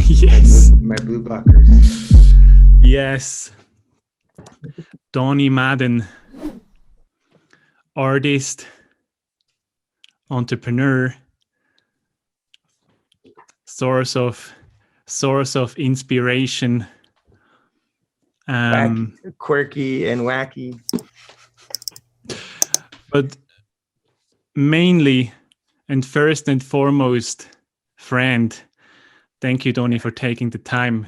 Yes. My blue blockers. Yes. Donnie Madden, artist, entrepreneur, source of inspiration. Quirky and wacky. But mainly and first and foremost, friend. Thank you, Donnie, for taking the time.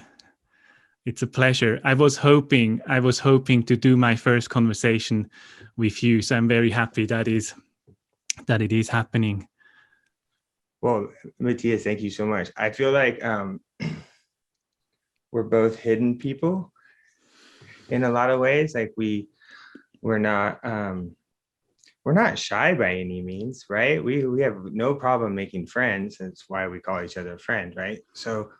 It's a pleasure. I was hoping to do my first conversation with you, so I'm very happy that it is happening. Well, Matthias, thank you so much. I feel like we're both hidden people in a lot of ways. Like we're not shy by any means, right? We have no problem making friends. That's why we call each other a friend, right? So,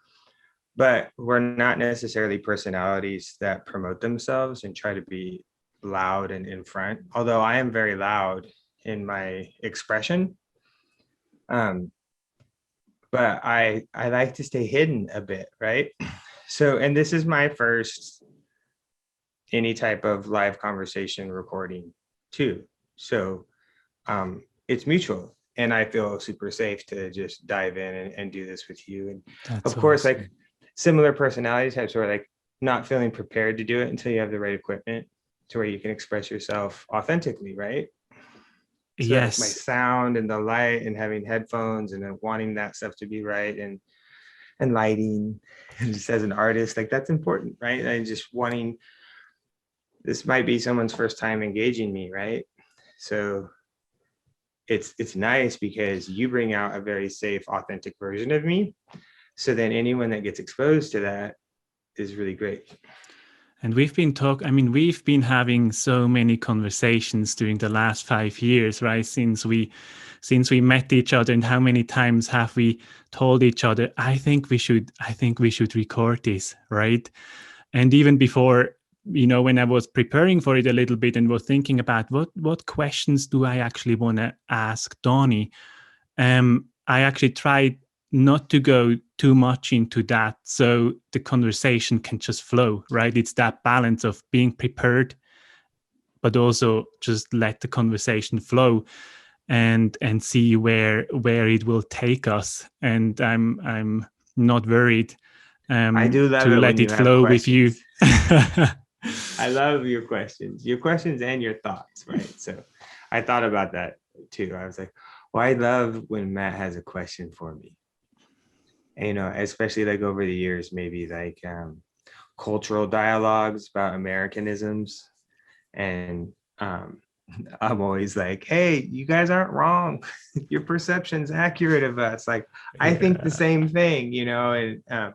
but we're not necessarily personalities that promote themselves and try to be loud and in front. Although I am very loud in my expression, but I like to stay hidden a bit, right? So, and this is my first any type of live conversation recording too. So it's mutual, and I feel super safe to just dive in and do this with you. And That's of course, awesome. like similar personality types, or like not feeling prepared to do it until you have the right equipment to where you can express yourself authentically, right? So Yes. like my sound and the light and having headphones and then wanting that stuff to be right and lighting, and just as an artist, like that's important, right? And just wanting, this might be someone's first time engaging me, right? So it's nice because you bring out a very safe, authentic version of me. So then anyone that gets exposed to that is really great. And we've been having so many conversations during the last 5 years, right? Since we met each other, and how many times have we told each other, I think we should record this, right? And even before, when I was preparing for it a little bit and was thinking about what questions do I actually want to ask Donnie, I actually tried not to go too much into that, so the conversation can just flow, right? It's that balance of being prepared, but also just let the conversation flow and see where it will take us. And I'm not worried I do love to it let when it you have flow with you. questions. I love your questions and your thoughts, right? So I thought about that too. I was like, well, I love when Matt has a question for me. And, especially like over the years, maybe like cultural dialogues about Americanisms. And I'm always like, hey, you guys aren't wrong. Your perception's accurate of us. Like, I think the same thing, and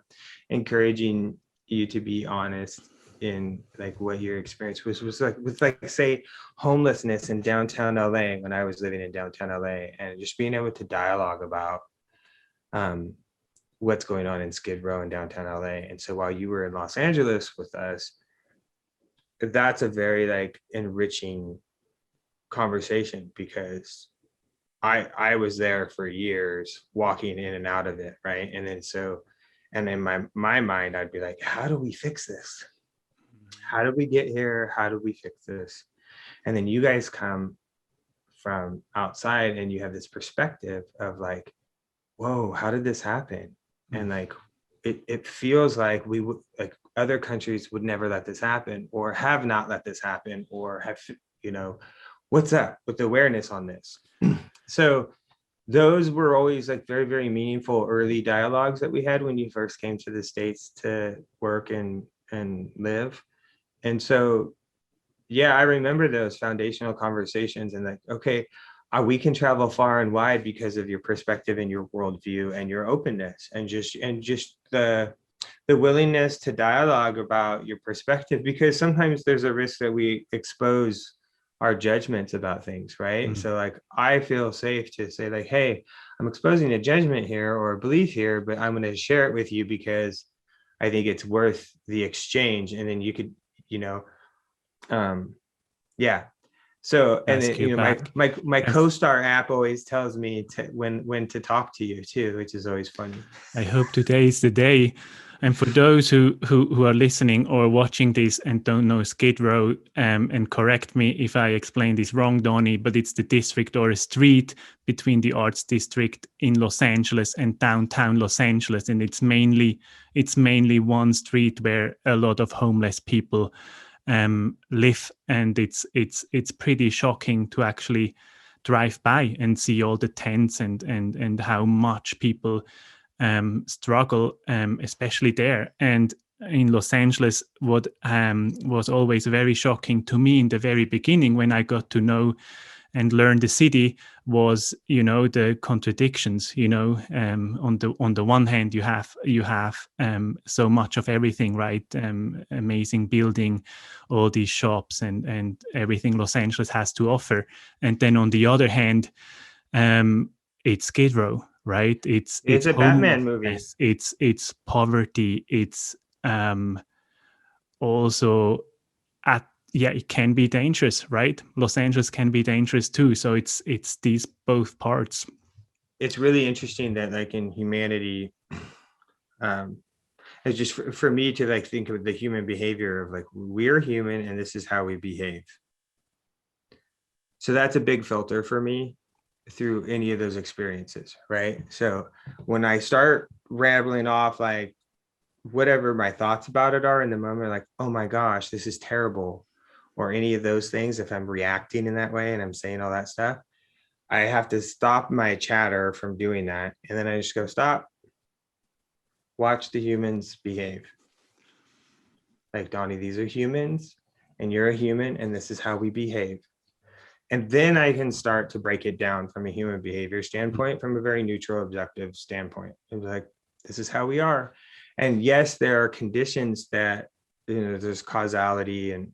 encouraging you to be honest in like what your experience was like with, like, say, homelessness in downtown LA when I was living in downtown LA, and just being able to dialogue about what's going on in Skid Row in downtown LA. And so while you were in Los Angeles with us, that's a very like enriching conversation, because I was there for years walking in and out of it, right? And then and in my mind, I'd be like, how do we fix this? How did we get here? How do we fix this? And then you guys come from outside and you have this perspective of like, whoa, how did this happen? And like it feels like we would, like, other countries would never let this happen, or have not let this happen, or have, what's up with the awareness on this? So those were always like very, very meaningful early dialogues that we had when you first came to the States to work and live. And so, yeah, I remember those foundational conversations, and like, okay, we can travel far and wide because of your perspective and your worldview and your openness, and just the willingness to dialogue about your perspective, because sometimes there's a risk that we expose our judgments about things, right? So like, I feel safe to say like, hey, I'm exposing a judgment here or a belief here, but I'm going to share it with you because I think it's worth the exchange. And then you could, yeah. So, and Ask then, you back. my And co-star app always tells me when to talk to you too, which is always funny. I hope today is the day. And for those who are listening or watching this and don't know Skid Row, and correct me if I explain this wrong, Donnie, but it's the district or a street between the arts district in Los Angeles and downtown Los Angeles, and it's mainly one street where a lot of homeless people live, and it's pretty shocking to actually drive by and see all the tents and how much people struggle, especially there. And in Los Angeles, what was always very shocking to me in the very beginning when I got to know and learn the city was, the contradictions. On the one hand, you have so much of everything, right? Amazing building, all these shops and everything Los Angeles has to offer, and then on the other hand, it's Skid Row, right? It's It's a Batman movie. homelessness, it's poverty, it's also at yeah, it can be dangerous, right? Los Angeles can be dangerous too. So it's these both parts. It's really interesting that like in humanity, um, it's just for me to like think of the human behavior of like we're human and this is how we behave. So that's a big filter for me through any of those experiences, right? So when I start rambling off like whatever my thoughts about it are in the moment, like, oh my gosh, this is terrible, or any of those things, if I'm reacting in that way and I'm saying all that stuff, I have to stop my chatter from doing that. And then I just go, stop, watch the humans behave. Like, Donnie, these are humans and you're a human and this is how we behave. And then I can start to break it down from a human behavior standpoint, from a very neutral, objective standpoint. And be like, this is how we are. And yes, there are conditions that, there's causality and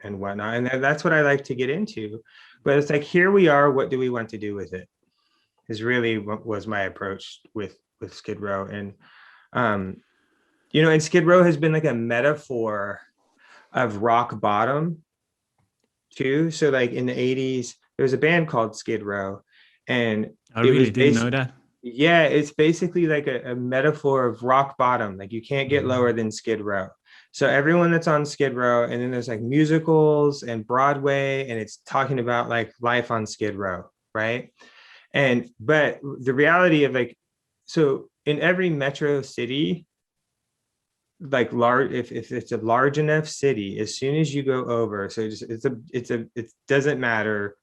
whatnot. And that's what I like to get into. But it's like, here we are. What do we want to do with it? Is really what was my approach with Skid Row. And, and Skid Row has been like a metaphor of rock bottom too. So like in the 80s, there was a band called Skid Row, and I it really was didn't know that. yeah, it's basically like a metaphor of rock bottom. Like you can't get lower than Skid Row. So everyone that's on Skid Row, and then there's like musicals and Broadway, and it's talking about like life on Skid Row, right? But the reality of like, so in every metro city, like large, if it's a large enough city, as soon as you go over, so it doesn't matter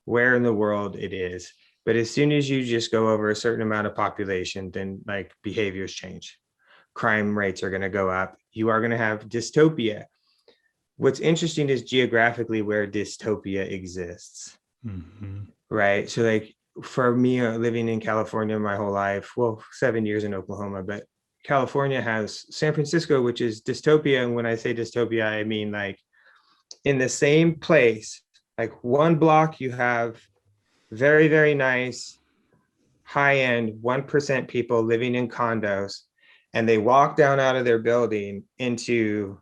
where in the world it is, but as soon as you just go over a certain amount of population, then like behaviors change. Crime rates are going to go up. You are going to have dystopia. What's interesting is geographically where dystopia exists, right? So like for me, living in California my whole life, well, 7 years in Oklahoma, but California has San Francisco, which is dystopia. And when I say dystopia, I mean like in the same place, like one block, you have very, very nice, high-end 1% people living in condos, and they walk down out of their building into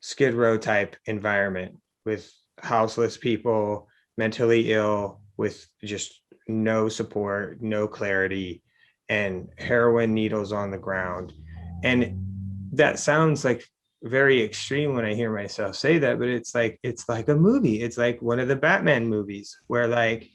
Skid Row type environment with houseless people, mentally ill, with just no support, no clarity, and heroin needles on the ground. And that sounds like very extreme when I hear myself say that, but it's like a movie. It's like one of the Batman movies where like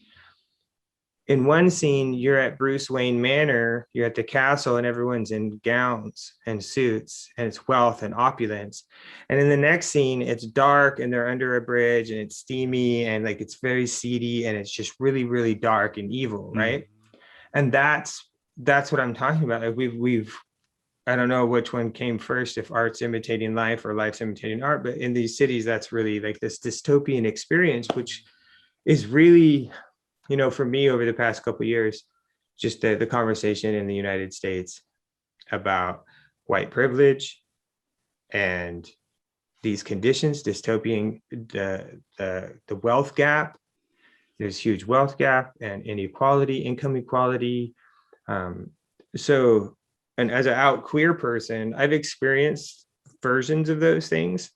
in one scene, you're at Bruce Wayne Manor, you're at the castle, and everyone's in gowns and suits, and it's wealth and opulence. And in the next scene, it's dark and they're under a bridge and it's steamy and like it's very seedy and it's just really, really dark and evil, right? And that's what I'm talking about. Like we've I don't know which one came first, if art's imitating life or life's imitating art, but in these cities, that's really like this dystopian experience, which is really, for me over the past couple of years, just the conversation in the United States about white privilege and these conditions, dystopian, the wealth gap. There's huge wealth gap and inequality, income equality. And as an out queer person, I've experienced versions of those things.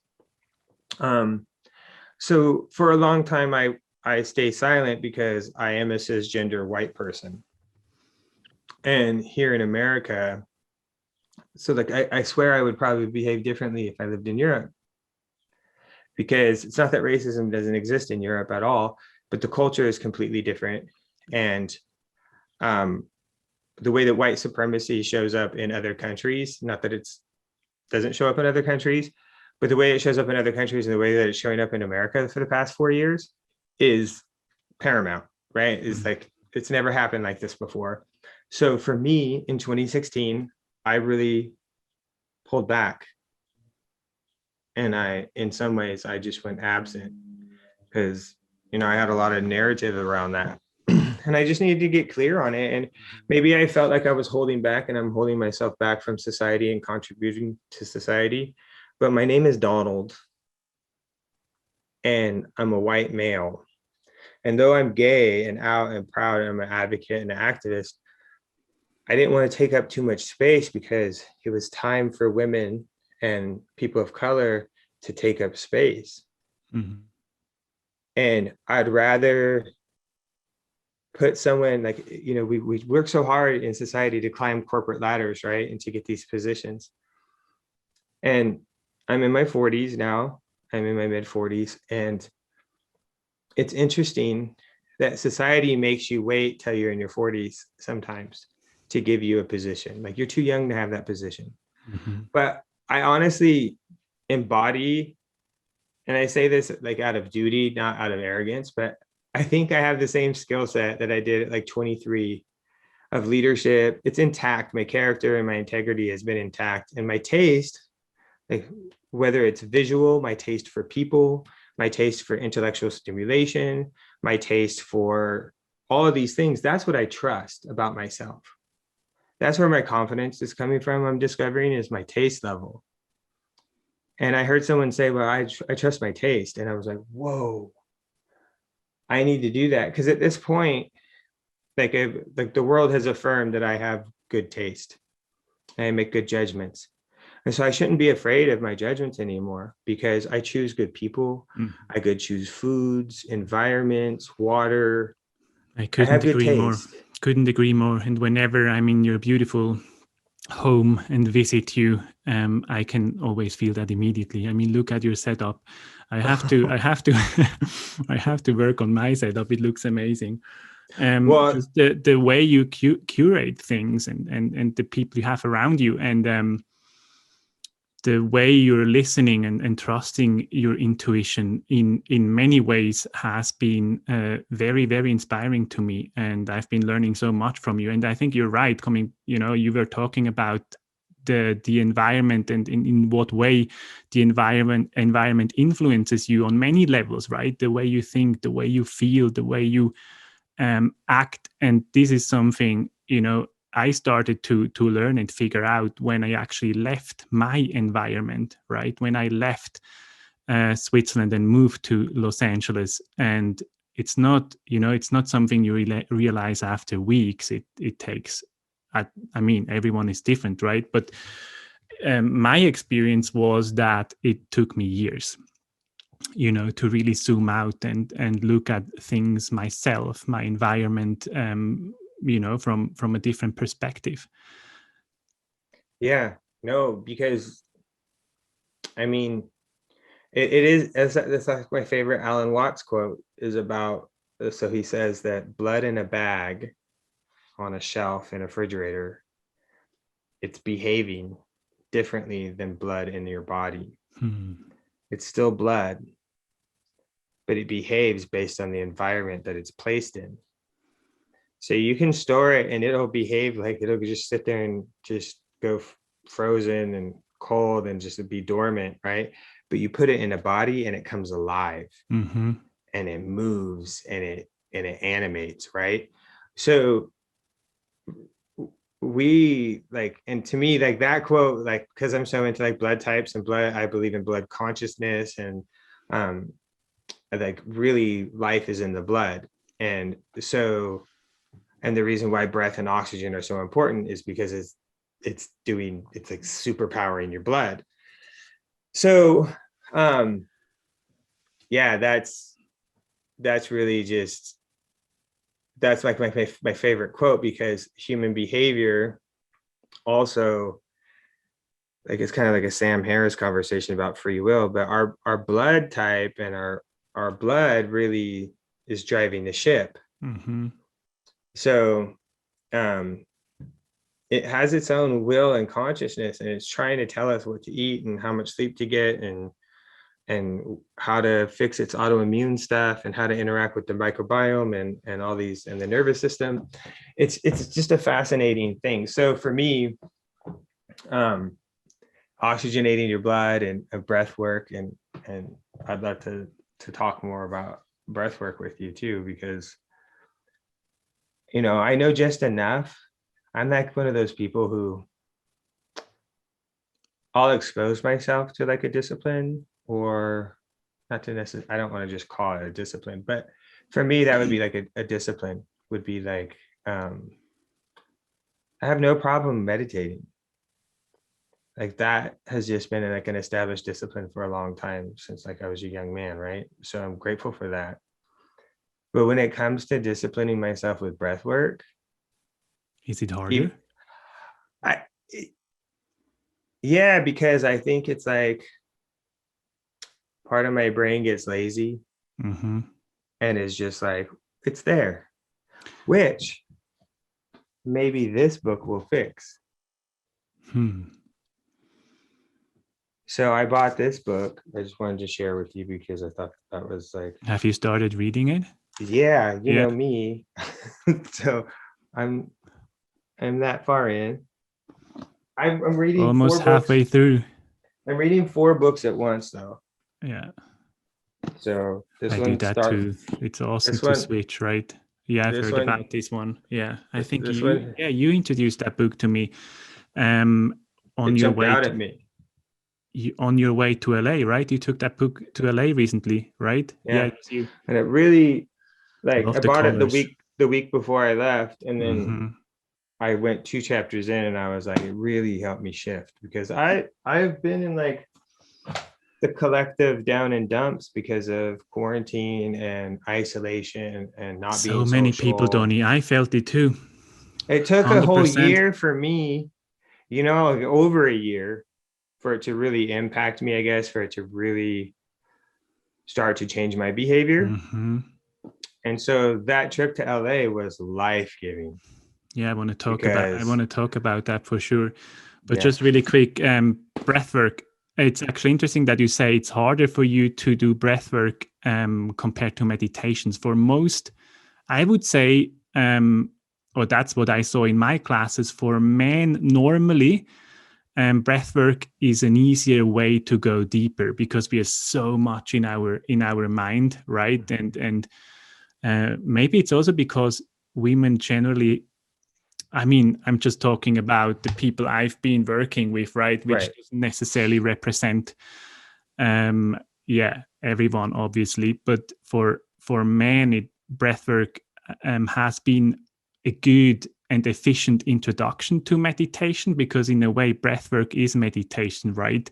So for a long time, I stay silent because I am a cisgender white person. And here in America, so like I swear I would probably behave differently if I lived in Europe, because it's not that racism doesn't exist in Europe at all, but the culture is completely different. And um, the way that white supremacy shows up in other countries, not that it doesn't show up in other countries, but the way it shows up in other countries and the way that it's showing up in America for the past 4 years is paramount, right? It's like, it's never happened like this before. So for me in 2016, I really pulled back. And in some ways, I just went absent because, I had a lot of narrative around that. And I just needed to get clear on it. And maybe I felt like I was holding back, and I'm holding myself back from society and contributing to society. But my name is Donald, and I'm a white male. And though I'm gay and out and proud, and I'm an advocate and an activist, I didn't want to take up too much space because it was time for women and people of color to take up space. Mm-hmm. And I'd rather put someone like, we work so hard in society to climb corporate ladders, right? And to get these positions. And I'm in my 40s now. I'm in my mid 40s. And it's interesting that society makes you wait till you're in your 40s sometimes to give you a position. Like, you're too young to have that position. Mm-hmm. But I honestly embody, and I say this like out of duty, not out of arrogance, but I think I have the same skill set that I did at like 23 of leadership. It's intact. My character and my integrity has been intact. And my taste, like whether it's visual, my taste for people, my taste for intellectual stimulation, my taste for all of these things, that's what I trust about myself. That's where my confidence is coming from. I'm discovering is my taste level. And I heard someone say, well, I trust my taste. And I was like, whoa, I need to do that. Because at this point, like the world has affirmed that I have good taste and I make good judgments. And so I shouldn't be afraid of my judgments anymore, because I choose good people. Mm. I could choose foods, environments, water. I couldn't agree more. And whenever I'm in your beautiful home and visit you, I can always feel that immediately. I mean, look at your setup. I have to work on my setup. It looks amazing. Just the way you curate things and the people you have around you, and the way you're listening and trusting your intuition in many ways has been very, very inspiring to me. And I've been learning so much from you. And I think you're right. You were talking about the environment and in what way the environment influences you on many levels, right? The way you think, the way you feel, the way you act. And this is something, I started to learn and figure out when I actually left my environment, right? When I left Switzerland and moved to Los Angeles. And it's not something you realize after weeks. It takes, everyone is different, right? But my experience was that it took me years, to really zoom out and look at things myself, my environment, from a different perspective. Yeah, no, because it is, that's like my favorite Alan Watts quote is about, so he says that blood in a bag on a shelf in a refrigerator, it's behaving differently than blood in your body. It's still blood, but it behaves based on the environment that it's placed in. So you can store it and it'll behave like it'll just sit there and just go frozen and cold and just be dormant, right? But you put it in a body and it comes alive, mm-hmm. and it moves and it animates, right? So we and to me, that quote, because I'm so into blood types and blood, I believe in blood consciousness, and really life is in the blood. And so, and the reason why breath and oxygen are so important is because it's superpowering your blood. So yeah, that's really just, that's like my favorite quote, because human behavior also, like, it's kind of like a Sam Harris conversation about free will, but our blood type and our blood really is driving the ship. Mm-hmm. So um it has its own will and consciousness, and it's trying to tell us what to eat and how much sleep to get, and how to fix its autoimmune stuff, and how to interact with the microbiome, and all these, and the nervous system. It's just a fascinating thing. So for me, oxygenating your blood and breath work, and I'd love to talk more about breath work with you too, because I know just enough. I'm like one of those people who, I'll expose myself to like a discipline, or not to necessarily, I don't want to just call it a discipline, but for me, that would be like a discipline would be like, I have no problem meditating. Like, that has just been like an established discipline for a long time, since like I was a young man, right? So I'm grateful for that. But when it comes to disciplining myself with breath work, Is it harder? I, yeah, because I think it's like part of my brain gets lazy, Mm-hmm. and is just like, it's there, which maybe this book will fix. So I bought this book. I just wanted to share with you because I thought that was like, Have you started reading it? yeah, you Yeah. know me. So I'm that far in. I'm reading Almost 4 books. halfway through. I'm reading 4 books at once though. Yeah. So this I do one that starts. too. It's awesome This to one. switch, right? Yeah, I've This heard one. about this one. Yeah. I think This one. you introduced that book to me um It on your jumped way out to at me. on your way to LA, right? You took that book to LA recently, right? Yeah, Yeah, it was you. and it really, like, I Love the bought it the colors. week before I left, and then Mm-hmm. I went 2 chapters in, and I was like, it really helped me shift, because I've been in like the collective down and dumps because of quarantine and isolation and not So being many people, social. Donnie. I felt it too. It took a whole 100%. year for me, like over a year, for it to really impact me, I guess, for it to really start to change my behavior. Mm-hmm. And so that trip to LA was life-giving, Yeah, I want because to talk about that for sure. But yeah, just really quick, breath work. It's actually interesting that you say it's harder for you to do breath work compared to meditations. For most, I would say, or that's what I saw in my classes. For men, normally, breath work is an easier way to go deeper because we are so much in our mind, right? And maybe it's also because women generally, I mean, I'm just talking about the people I've been working with, right? Which right. doesn't necessarily represent, everyone, obviously. But for men, breathwork has been a good and efficient introduction to meditation, because in a way, breathwork is meditation, right?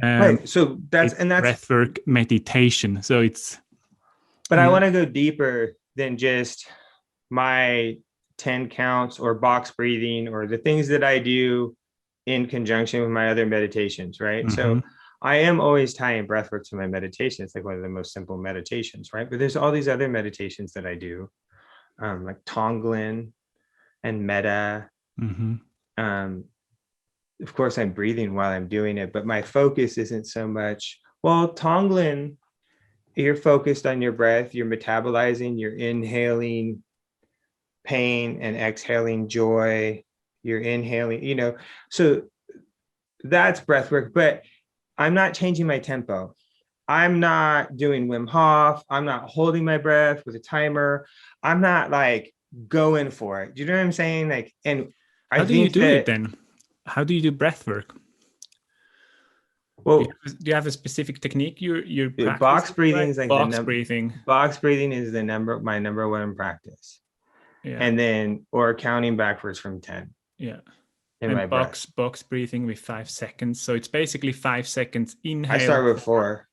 Right. So It's breathwork meditation. So it's but I yeah. want to go deeper than just my 10 counts or box breathing or the things that I do in conjunction with my other meditations, right? Mm-hmm. So I am always tying breathwork to my meditation. It's like one of the most simple meditations, right? But there's all these other meditations that I do, like Tonglen and Metta. Mm-hmm. Um, of course, I'm breathing while I'm doing it, but my focus isn't so much, well, Tonglen, you're focused on your breath, you're metabolizing, you're inhaling pain and exhaling joy, you're inhaling, so that's breath work. But I'm not changing my tempo. I'm not doing Wim Hof. I'm not holding my breath with a timer. I'm not like going for it. Do you know what I'm saying? Like, and I How do you think do it that, then? How do you do breathwork? well, Do you have a specific technique you're box practicing, breathing right? is like Box breathing. box breathing is my number one practice. Yeah. And then, or counting backwards from 10 Yeah. in my And breath. box breathing with 5 seconds. So it's basically 5 seconds I inhale start with 4.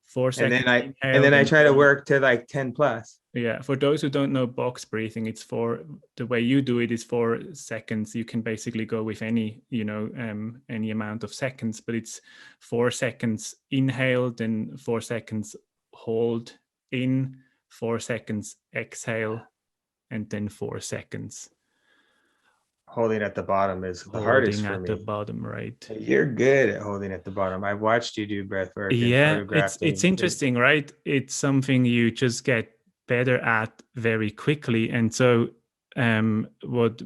4 And seconds then inhaled I and try to work to like 10 plus. yeah, for those who don't know box breathing, it's for the way you do it is 4 seconds. You can basically go with any, any amount of seconds, but it's 4 seconds inhale, then 4 seconds hold in, 4 seconds exhale, and then 4 seconds Holding at the bottom is the hardest holding for at the me. bottom, right? You're good at holding at the bottom. I've watched you do breath work and Yeah, photographed it's things. interesting, right? It's something you just get better at very quickly. And so what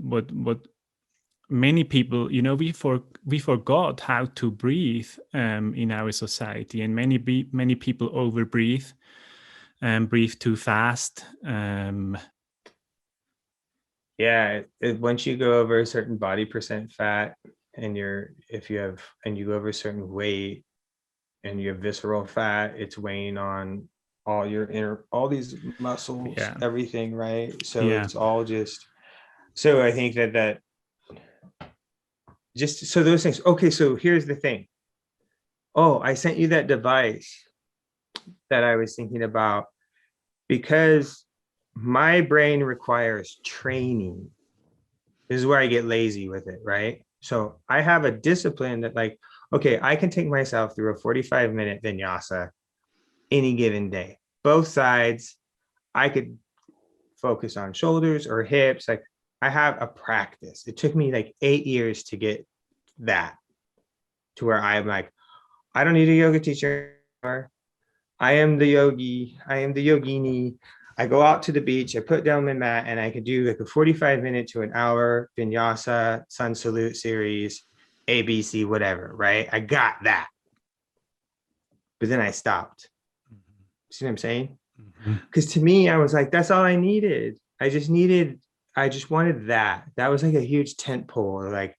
many people, we forgot how to breathe in our society, and many people overbreathe and breathe too fast. Yeah, once you go over a certain body percent fat, and you go over a certain weight, and you have visceral fat, it's weighing on all these muscles, Yeah, everything, right? So yeah, it's all just. So I think that just so those things. Okay, so here's the thing. Oh, I sent you that device that I was thinking about because my brain requires training. This is where I get lazy with it, right? So I have a discipline that, like, okay, I can take myself through a 45-minute vinyasa any given day. Both sides, I could focus on shoulders or hips. Like, I have a practice. It took me like 8 years to get that to where I'm like, I don't need a yoga teacher anymore. I am the yogi. I am the yogini. I go out to the beach, I put down my mat, and I could do like a 45-minute to an hour vinyasa, sun salute series, ABC, whatever, right? I got that. But then I stopped. See what I'm saying? Because to me, I was like, that's all I needed. I just wanted that. That was like a huge tent pole. Like,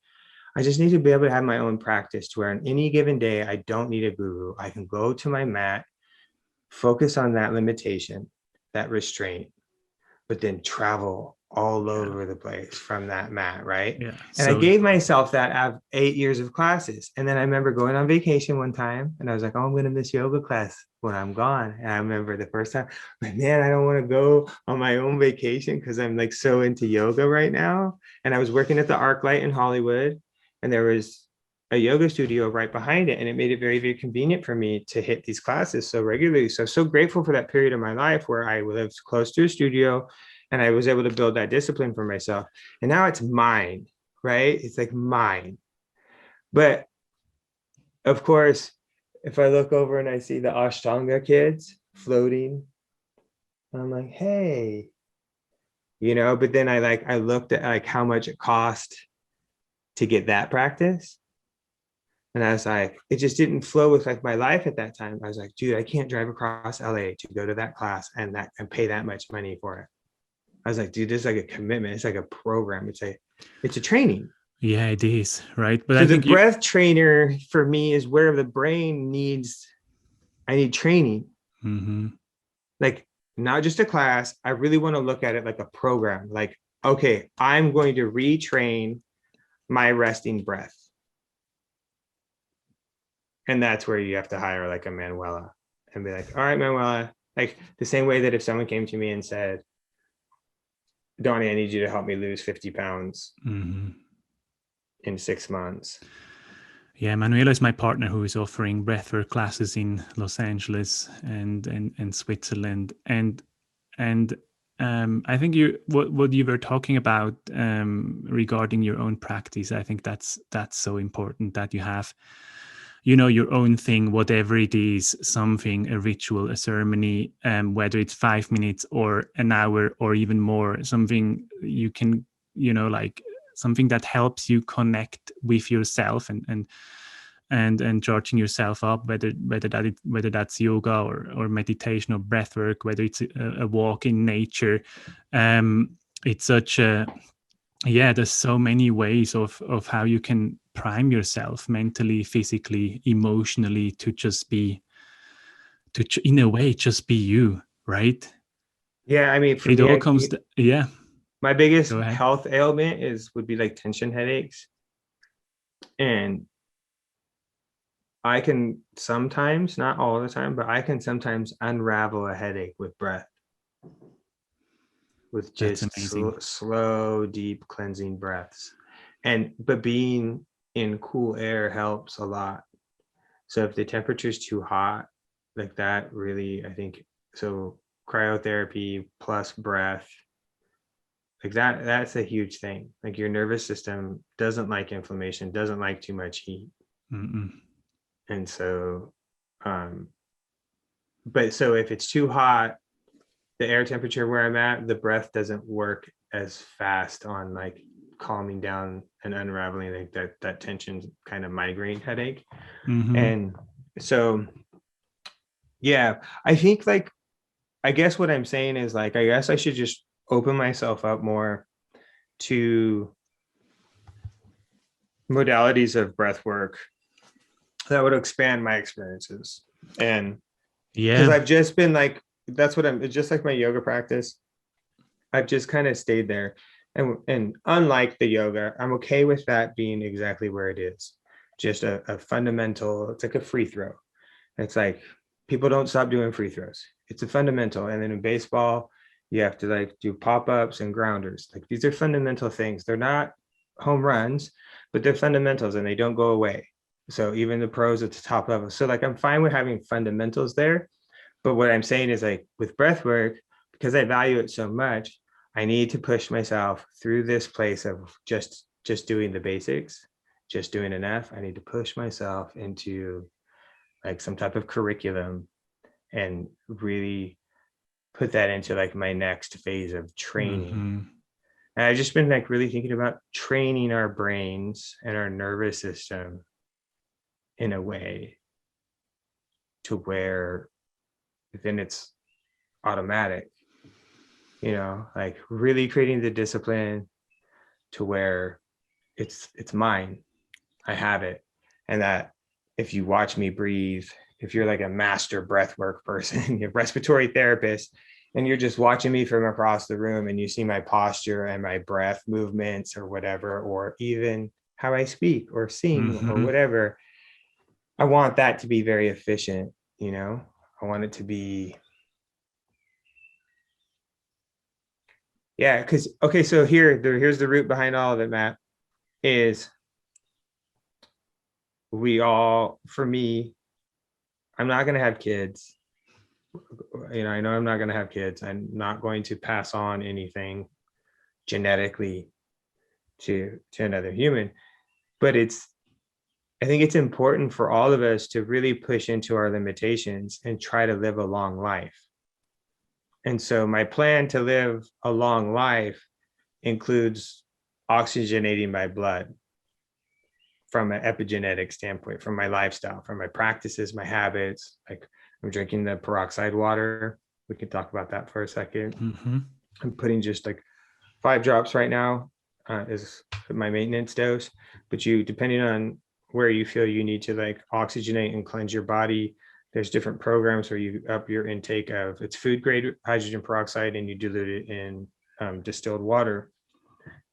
I just need to be able to have my own practice to where on any given day, I don't need a guru. I can go to my mat, focus on that limitation, that restraint, but then travel all over the place from that mat, right? yeah. And I So gave myself that after 8 years of classes. And then I remember going on vacation one time and I was like, oh, I'm going to miss yoga class when I'm gone. And I remember the first time, like, man, I don't want to go on my own vacation because I'm like so into yoga right now. And I was working at the ArcLight in Hollywood, and there was a yoga studio right behind it. And it made it very, very convenient for me to hit these classes so regularly. So I'm so grateful for that period of my life where I lived close to a studio and I was able to build that discipline for myself. And now it's mine, right? It's like mine. But of course, if I look over and I see the Ashtanga kids floating, I'm like, hey, but then I looked at like how much it cost to get that practice. And I was like, it just didn't flow with like my life at that time. I was like, dude, I can't drive across LA to go to that class and pay that much money for it. I was like, dude, this is like a commitment. It's like a program. It's a training. yeah, it is, right? But So I the think you, breath trainer for me is where the brain I need training. Like, not just a class. I really want to look at it like a program. Like, okay, I'm going to retrain my resting breath. And that's where you have to hire like a Manuela and be like, all right, Manuela, like the same way that if someone came to me and said, Donnie, I need you to help me lose 50 pounds in 6 months. Yeah, Manuela is my partner who is offering breathwork classes in Los Angeles and Switzerland. And I think what you were talking about regarding your own practice, I think that's so important that you have, your own thing, whatever it is, something, a ritual, a ceremony, whether it's 5 minutes or an hour or even more, something you can, like something that helps you connect with yourself and charging yourself up, whether that's yoga or meditation or breath work, whether it's a walk in nature. It's such a, yeah, there's so many ways of how you can prime yourself mentally, physically, emotionally to just be, in a way, just be you, right? Yeah, I mean, for It me, all comes yeah, my biggest go ahead. health ailment would be like tension headaches. And I can sometimes, not all the time, but I can sometimes unravel a headache with breath, with That's just amazing. slow, deep cleansing breaths. But being in cool air helps a lot. So if the temperature is too hot, like that really, I think, so cryotherapy plus breath, like that's a huge thing. Like your nervous system doesn't like inflammation, doesn't like too much heat. Mm-mm. And so, um, but so if it's too hot, the air temperature where I'm at, the breath doesn't work as fast on like calming down and unraveling like that tension kind of migraine headache. Mm-hmm. And so, yeah, I think like, I guess what I'm saying is like, I guess I should just open myself up more to modalities of breath work that would expand my experiences. And because Yeah. I've just been like, that's what I'm, it's just like my yoga practice. I've just kind of stayed there. And unlike the yoga, I'm okay with that being exactly where it is. Just a fundamental, it's like a free throw. It's like people don't stop doing free throws. It's a fundamental. And then in baseball, you have to like do pop-ups and grounders. Like these are fundamental things. They're not home runs, but they're fundamentals and they don't go away. So even the pros at the top level. So like I'm fine with having fundamentals there. But what I'm saying is like with breath work, because I value it so much, I need to push myself through this place of just doing the basics, just doing enough. I need to push myself into like some type of curriculum and really put that into like my next phase of training. Mm-hmm. And I've just been like really thinking about training our brains and our nervous system in a way to where then it's automatic, like really creating the discipline to where it's mine. I have it. And that if you watch me breathe, if you're like a master breathwork person, you're a respiratory therapist, and you're just watching me from across the room and you see my posture and my breath movements or whatever, or even how I speak or sing or Mm-hmm. whatever, I want that to be very efficient, I want it to be, yeah, because okay, so here's the root behind all of it, Matt, is for me, I'm not going to have kids. I know I'm not going to have kids. I'm not going to pass on anything genetically to another human. But I think it's important for all of us to really push into our limitations and try to live a long life. And so my plan to live a long life includes oxygenating my blood from an epigenetic standpoint, from my lifestyle, from my practices, my habits. Like I'm drinking the peroxide water. We can talk about that for a second. Mm-hmm. I'm putting just like 5 drops right now is my maintenance dose. But depending on where you feel you need to like oxygenate and cleanse your body, there's different programs where you up your intake of it's food grade hydrogen peroxide and you dilute it in distilled water.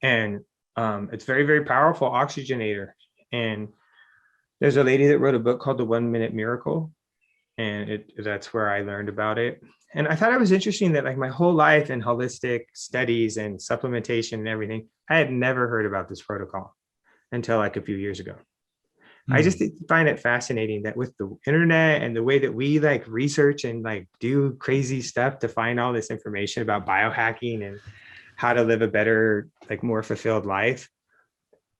And it's very, very powerful oxygenator. And there's a lady that wrote a book called The 1 Minute Miracle. And that's where I learned about it. And I thought it was interesting that like my whole life in holistic studies and supplementation and everything, I had never heard about this protocol until like a few years ago. I just find it fascinating that with the internet and the way that we like research and like do crazy stuff to find all this information about biohacking and how to live a better, like more fulfilled life,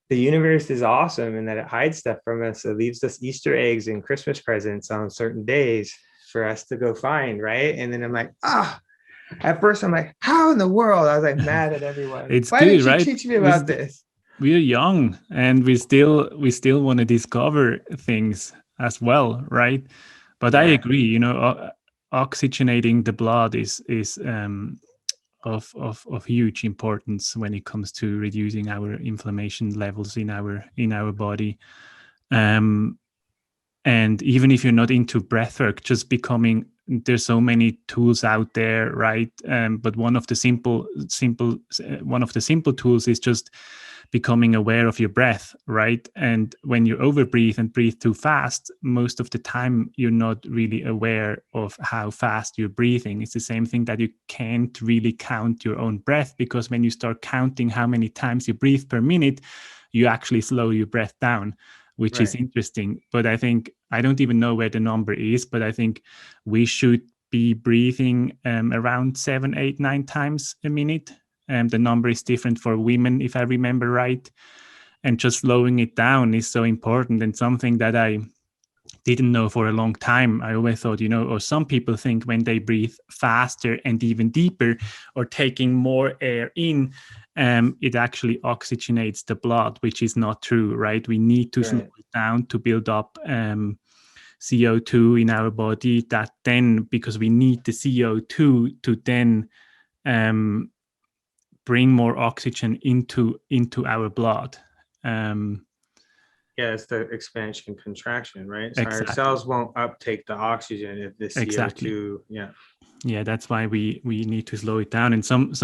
the universe is awesome and that it hides stuff from us. It leaves us Easter eggs and Christmas presents on certain days for us to go find, right? And then I'm like, at first I'm like, how in the world? I was like mad at everyone. It's Why good, didn't you right? teach me about this? We're young and we still want to discover things as well, right? But I agree, oxygenating the blood is of huge importance when it comes to reducing our inflammation levels in our body. And even if you're not into breathwork, just there's so many tools out there, right? But one of the simple tools is just becoming aware of your breath, right? And when you overbreathe and breathe too fast, most of the time you're not really aware of how fast you're breathing. It's the same thing that you can't really count your own breath, because when you start counting how many times you breathe per minute, you actually slow your breath down, which is interesting. But I think, I don't even know where the number is, but I think we should be breathing around 7, 8, 9 times a minute. The number is different for women, if I remember right. And just slowing it down is so important, and something that I didn't know for a long time. I always thought, or some people think when they breathe faster and even deeper, or taking more air in, it actually oxygenates the blood, which is not true, right? We need to slow it down to build up CO2 in our body, that then, because we need the CO2 to then bring more oxygen into our blood. It's the expansion contraction, right? So Exactly. our cells won't uptake the oxygen if the CO2. Exactly. Yeah, that's why we need to slow it down. And some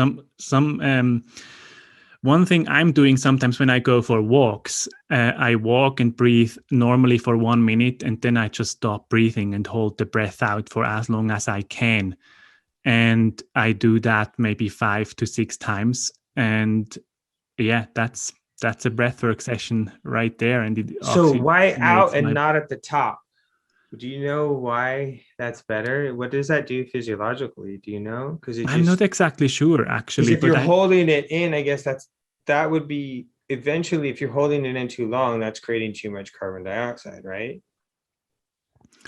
one thing I'm doing sometimes when I go for walks, I walk and breathe normally for 1 minute, and then I just stop breathing and hold the breath out for as long as I can. And I do that maybe 5 to 6 times. And yeah, that's a breathwork session right there. And so why out and not at the top? Do you know why that's better? What does that do physiologically? Do you know? Because I'm not exactly sure, actually. If you're holding it in, I guess that would be eventually, if you're holding it in too long, that's creating too much carbon dioxide, right?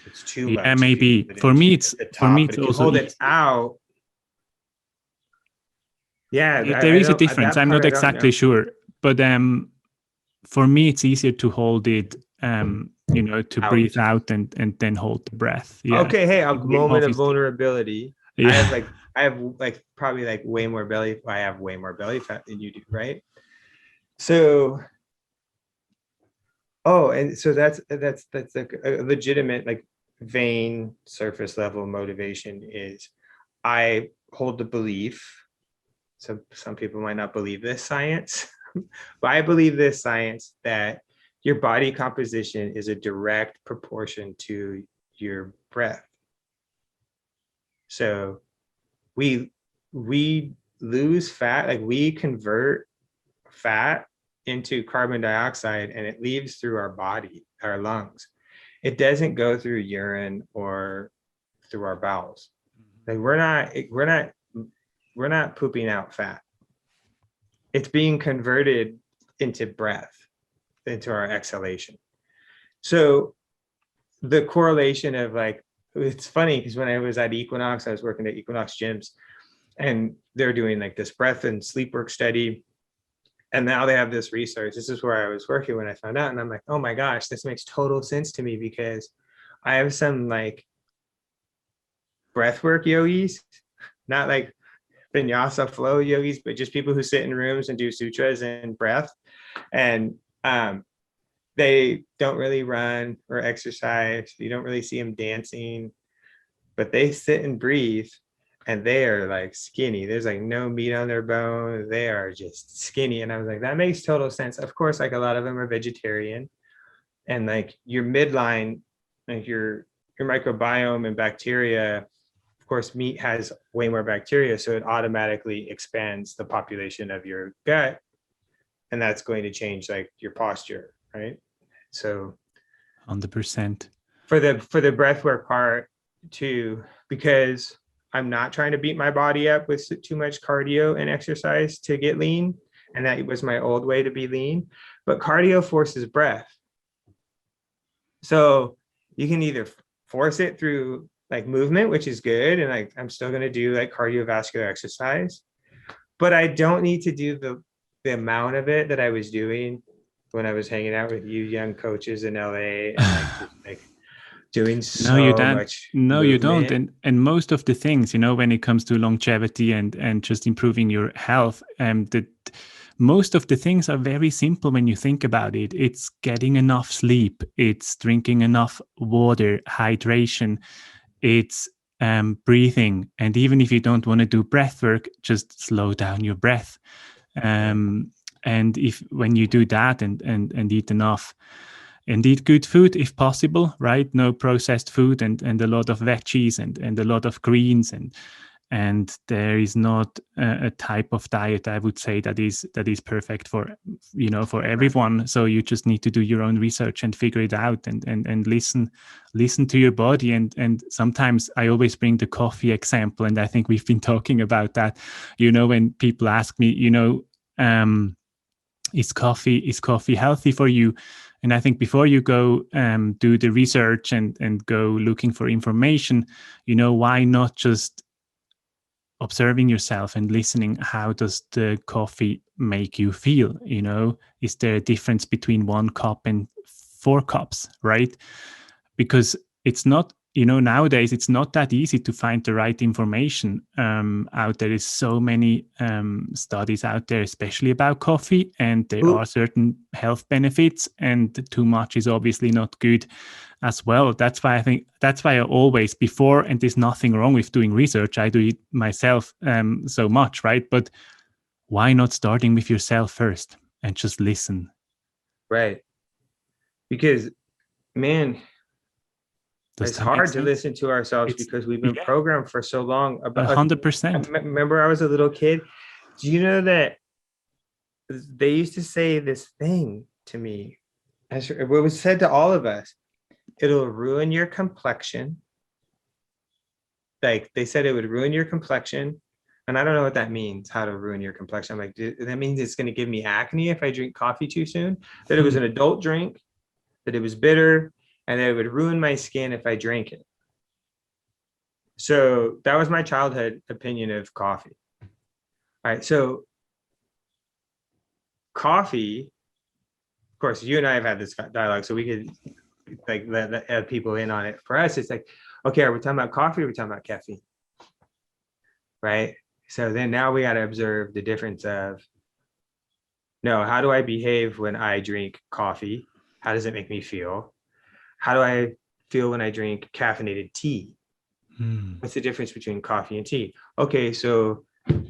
It's too much. Yeah, maybe. For me, it's if you hold it out. Yeah, there is a difference. I'm not exactly sure, but for me, it's easier to hold it, to breathe out and then hold the breath. Yeah. Okay. Hey, a moment of vulnerability. Yeah. I have probably way more belly. I have way more belly fat than you do, right? So, and so that's like a legitimate vein surface level motivation is I hold the belief. So some people might not believe this science, but I believe this science that your body composition is a direct proportion to your breath. So we lose fat, we convert fat into carbon dioxide, and it leaves through our body, our lungs. It doesn't go through urine or through our bowels. We're not pooping out fat. It's being converted into breath, into our exhalation. So the correlation of it's funny because when I was at Equinox, I was working at Equinox gyms, and they're doing this breath and sleep work study. And now they have this research. This is where I was working when I found out. And I'm like, oh my gosh, this makes total sense to me, because I have some breathwork yogis, not vinyasa flow yogis, but just people who sit in rooms and do sutras and breath. And they don't really run or exercise. You don't really see them dancing, but they sit and breathe, and they are skinny. There's no meat on their bone. They are just skinny. And I was like, that makes total sense. Of course, a lot of them are vegetarian, and your midline, your microbiome and bacteria. Of course, meat has way more bacteria, so it automatically expands the population of your gut, and that's going to change your posture, right? So 100%. For the breathwork part too, because I'm not trying to beat my body up with too much cardio and exercise to get lean, and that was my old way to be lean. But cardio forces breath, so you can either force it through movement, which is good, and I'm still going to do cardiovascular exercise, but I don't need to do the amount of it that I was doing when I was hanging out with you young coaches in LA, and doing so much no movement. You don't. And most of the things, when it comes to longevity and just improving your health, most of the things are very simple when you think about it. It's getting enough sleep, it's drinking enough water, hydration, it's breathing. And even if you don't want to do breath work, just slow down your breath. And if when you do that and eat enough and eat good food if possible, right? No processed food and a lot of veggies and a lot of greens and there is not a type of diet I would say that is perfect for for everyone. So you just need to do your own research and figure it out and listen to your body. And sometimes I always bring the coffee example, and I think we've been talking about that. When people ask me, is coffee healthy for you? And I think before you go do the research and go looking for information, why not just observing yourself and listening? How does the coffee make you feel? Is there a difference between 1 cup and 4 cups, right? Because it's not, nowadays it's not that easy to find the right information out there. Is so many studies out there, especially about coffee, and there are certain health benefits, and too much is obviously not good as well. That's why I always, before, and there's nothing wrong with doing research, I do it myself so much, right? But why not starting with yourself first and just listen? Right. Because, man, it's hard to listen to ourselves because we've been programmed for so long. About 100%. Remember, I was a little kid. Do you know that they used to say this thing to me? It was said to all of us. It'll ruin your complexion. Like, they said it would ruin your complexion. And I don't know what that means, how to ruin your complexion. I'm like, that means it's going to give me acne if I drink coffee too soon? That it was an adult drink, that it was bitter, and that it would ruin my skin if I drank it. So that was my childhood opinion of coffee. All right. So coffee, of course, you and I have had this dialogue, so we could like let people in on it. For us, it's like, okay, are we talking about coffee or are we talking about caffeine? Right. So then now we got to observe the difference of, no, how do I behave when I drink coffee? How does it make me feel? How do I feel when I drink caffeinated tea? What's the difference between coffee and tea? Okay, so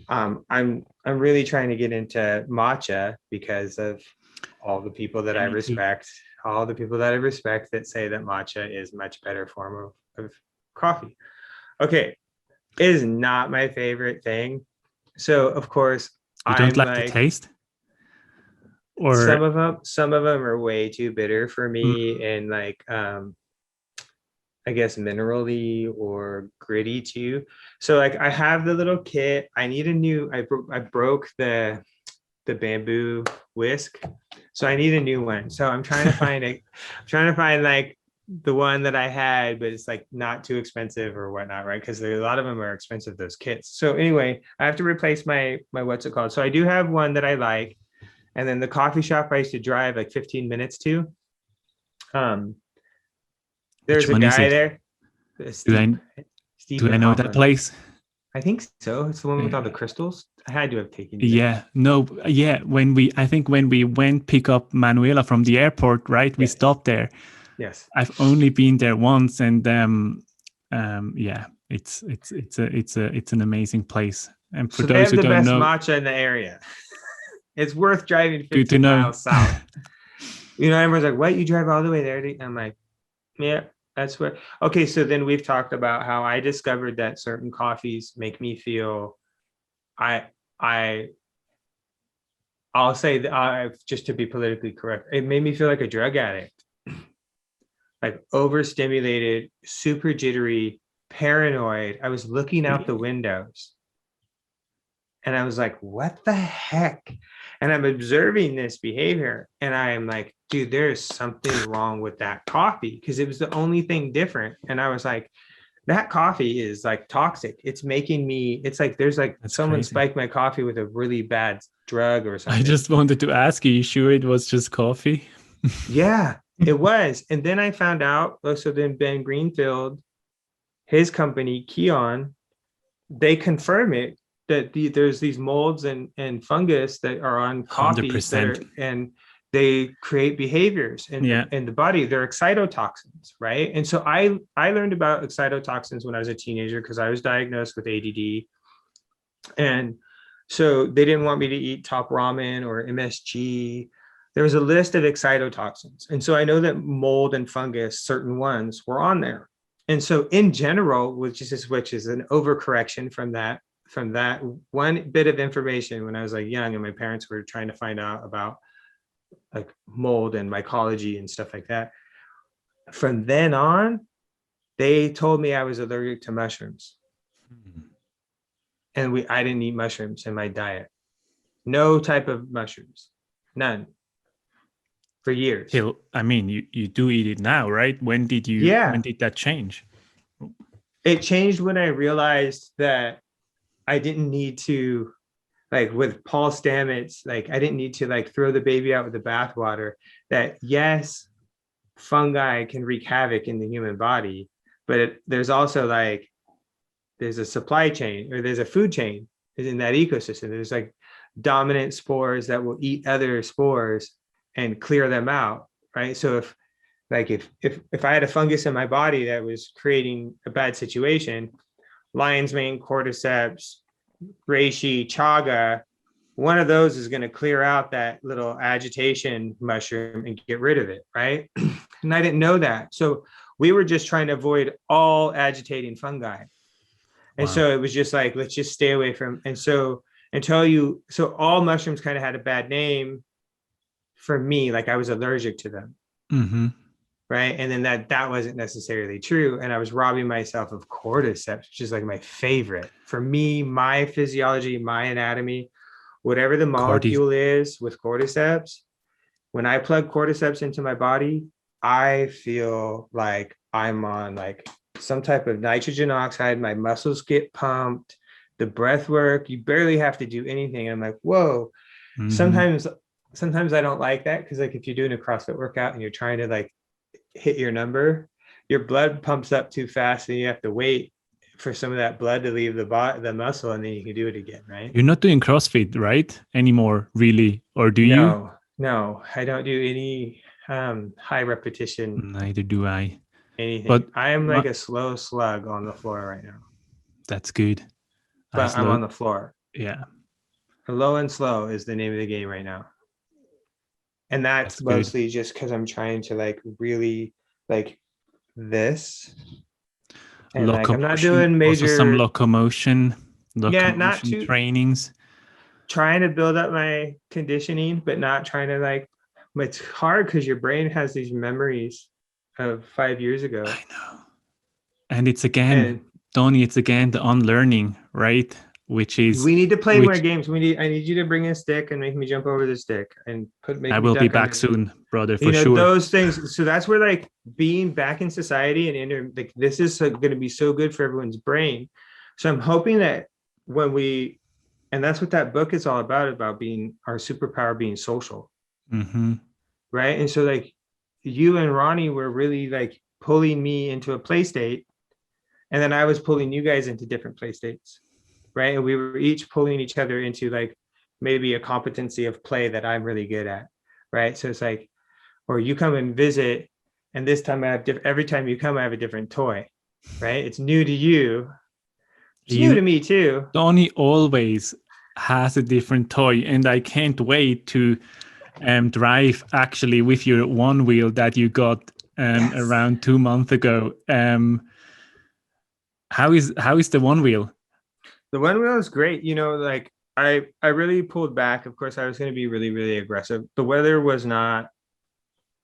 I'm really trying to get into matcha because of all the people that I respect, that say that matcha is a much better form of coffee. Okay, it is not my favorite thing. So of course, you don't like the taste? Or some of them are way too bitter for me, and like I guess minerally or gritty too. So like I have the little kit. I need a new. I broke the bamboo whisk, so I need a new one. So I'm trying to find like the one that I had, but it's like not too expensive or whatnot, right? Because a lot of them are expensive, those kits. So anyway, I have to replace my what's it called. So I do have one that I like. And then the coffee shop I used to drive like 15 minutes to. There's a guy there. Do I know that place? I think so. It's the one with all the crystals. I had to have taken. When we went pick up Manuela from the airport, right? Yes. We stopped there. Yes. I've only been there once, and it's an amazing place. And for those who don't know, they have the best matcha in the area. It's worth driving 15 miles south. Everyone's like, what? You drive all the way there? I'm like, yeah, that's where. Okay, so then we've talked about how I discovered that certain coffees make me feel, I'll say that, just to be politically correct, it made me feel like a drug addict. Like overstimulated, super jittery, paranoid. I was looking out the windows. And I was like, what the heck? And I'm observing this behavior. And I am like, dude, there's something wrong with that coffee, because it was the only thing different. And I was like, that coffee is like toxic. It's making me, it's like, there's like someone spiked my coffee with a really bad drug or something. I just wanted to ask you sure it was just coffee? Yeah, it was. And then I found out, so then Ben Greenfield, his company, Keon, they confirm it, that there's these molds and fungus that are on coffee and they create behaviors in the body. They're excitotoxins, right? And so I learned about excitotoxins when I was a teenager because I was diagnosed with ADD, and So they didn't want me to eat top ramen or MSG. There was a list of excitotoxins. And so I know that mold and fungus, certain ones were on there. And so in general, which is an overcorrection from that one bit of information when I was like young and my parents were trying to find out about like mold and mycology and stuff like that. From then on, they told me I was allergic to mushrooms. And I didn't eat mushrooms in my diet. No type of mushrooms. None. For years. I mean, you do eat it now, right? When did that change? It changed when I realized that I didn't need to, like with Paul Stamets, like I didn't need to like throw the baby out with the bathwater. That yes, fungi can wreak havoc in the human body, but there's also like, there's a supply chain or there's a food chain in that ecosystem. There's like dominant spores that will eat other spores and clear them out, right? So if I had a fungus in my body that was creating a bad situation, lion's mane, cordyceps, reishi, chaga, one of those is going to clear out that little agitation mushroom and get rid of it, right? And I didn't know that. So we were just trying to avoid all agitating fungi. And so it was just like, let's just stay away from, and so all mushrooms kind of had a bad name for me, like I was allergic to them. Mm-hmm. Right. And then that wasn't necessarily true. And I was robbing myself of cordyceps, which is like my favorite. For me, my physiology, my anatomy, whatever the molecule is with cordyceps, when I plug cordyceps into my body, I feel like I'm on like some type of nitrogen oxide. My muscles get pumped, the breath work, you barely have to do anything. I'm like, whoa. Mm-hmm. Sometimes I don't like that because like if you're doing a CrossFit workout and you're trying to like hit your number, your blood pumps up too fast and you have to wait for some of that blood to leave the muscle and then you can do it again, right? You're not doing CrossFit, right? Anymore, really? Or do you? No, I don't do any high repetition. Neither do I. Anything. But I am like a slow slug on the floor right now. That's good. But I'm on the floor. Yeah. Low and slow is the name of the game right now. And that's mostly just because I'm trying to like really like this. And like, I'm not doing major some locomotion trainings. Trying to build up my conditioning, but not trying to like, it's hard because your brain has these memories of 5 years ago. I know. And it's again, Donnie, it's again the unlearning, right? Which is we need to play more games. I need you to bring a stick and make me jump over the stick and I will be back soon, brother, for sure. Those things. So that's where like being back in society and like this is going to be so good for everyone's brain. So I'm hoping that and that's what that book is all about being our superpower, being social. Mm-hmm. Right. And so like you and Ronnie were really like pulling me into a play state. And then I was pulling you guys into different play states. Right. And we were each pulling each other into like maybe a competency of play that I'm really good at. Right. So it's like, or you come and visit. And this time every time you come, I have a different toy. Right. It's new to you. It's new to me too. Donnie always has a different toy. And I can't wait to drive actually with your one wheel that you got around 2 months ago. How is the one wheel? The one wheel is great. Like I really pulled back. Of course, I was going to be really, really aggressive. The weather was not,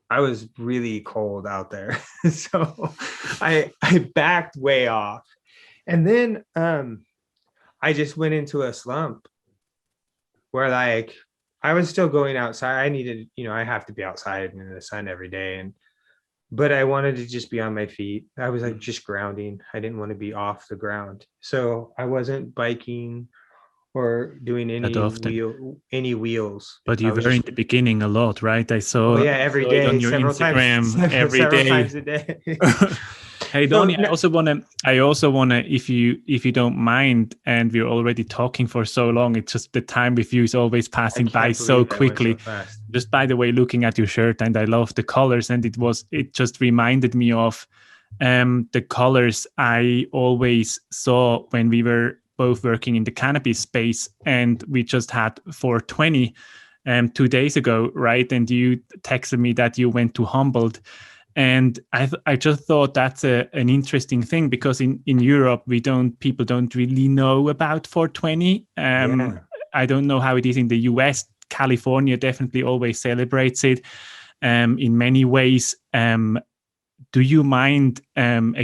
I was really cold out there. So I backed way off. And then I just went into a slump where like, I was still going outside. I needed, I have to be outside in the sun every day. But I wanted to just be on my feet. I was like just grounding. I didn't want to be off the ground. So I wasn't biking or doing any wheels. But you were in the beginning a lot, right? I saw every day on your Instagram several times a day. Hey Donnie, I also wanna if you don't mind, and we're already talking for so long, it's just the time with you is always passing by so quickly. Just by the way, looking at your shirt, and I love the colors, and it just reminded me of the colors I always saw when we were both working in the cannabis space, and we just had 420 2 days ago, right? And you texted me that you went to Humboldt. And I just thought that's an interesting thing, because in Europe, people don't really know about 420. I don't know how it is in the US. California definitely always celebrates it in many ways. Do you mind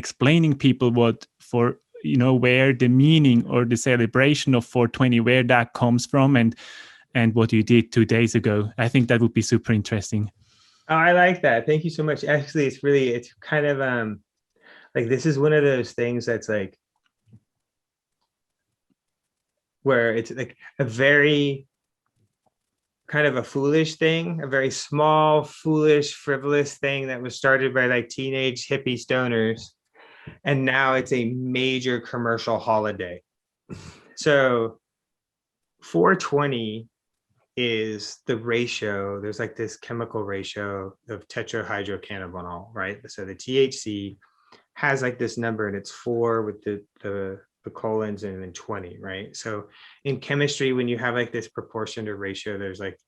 explaining people where the meaning or the celebration of 420, where that comes from, and what you did 2 days ago? I think that would be super interesting. Oh, I like that. Thank you so much. Actually, it's kind of like, this is one of those things that's like, where it's like a very kind of a foolish thing, a very small, foolish, frivolous thing that was started by like teenage hippie stoners. And now it's a major commercial holiday. So 420 is the ratio. There's like this chemical ratio of tetrahydrocannabinol, right? So the THC has like this number, and it's 4 with the colons, and then 20, right? So in chemistry, when you have like this proportion or ratio, there's like,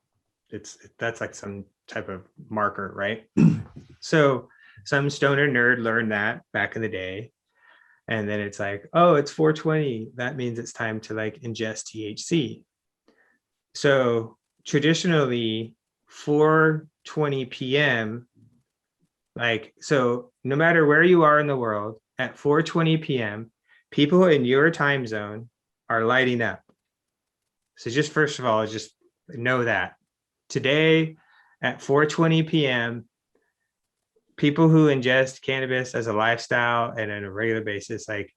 that's like some type of marker, right? So some stoner nerd learned that back in the day. And then it's like, oh, it's 420. That means it's time to like ingest THC. So traditionally, 4:20 p.m., like, so no matter where you are in the world, at 4:20 p.m., people in your time zone are lighting up. So just first of all, just know that today at 4:20 p.m., people who ingest cannabis as a lifestyle and on a regular basis, like,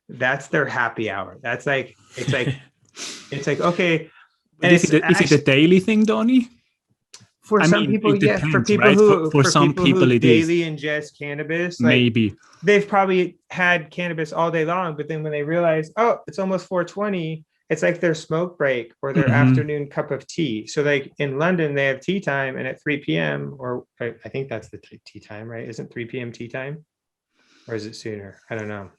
that's their happy hour. That's like, it's like, okay. And is it a daily thing, Donnie? For some people, yes. For people right? who, for some people, it daily is. ingest cannabis, like, maybe they've probably had cannabis all day long, but then when they realize, oh, it's almost 4:20, it's like their smoke break or their afternoon cup of tea. So like in London, they have tea time, and at 3 p.m., or I think that's the tea time, right? Isn't 3 p.m. tea time? Or is it sooner? I don't know.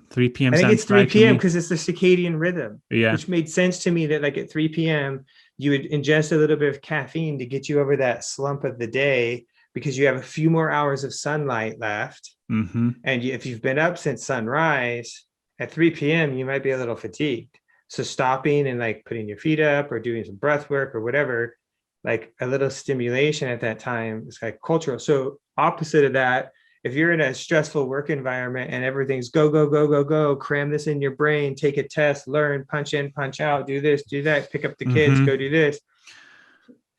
3 p.m. I think it's 3 right p.m. because it's the circadian rhythm, yeah. Which made sense to me that like at 3 p.m., you would ingest a little bit of caffeine to get you over that slump of the day, because you have a few more hours of sunlight left. And if you've been up since sunrise, at 3 p.m., you might be a little fatigued. So stopping and like putting your feet up or doing some breath work or whatever, like a little stimulation at that time is like cultural. So opposite of that, if you're in a stressful work environment and everything's go, go, go, go, go, cram this in your brain, take a test, learn, punch in, punch out, do this, do that, pick up the kids, go do this.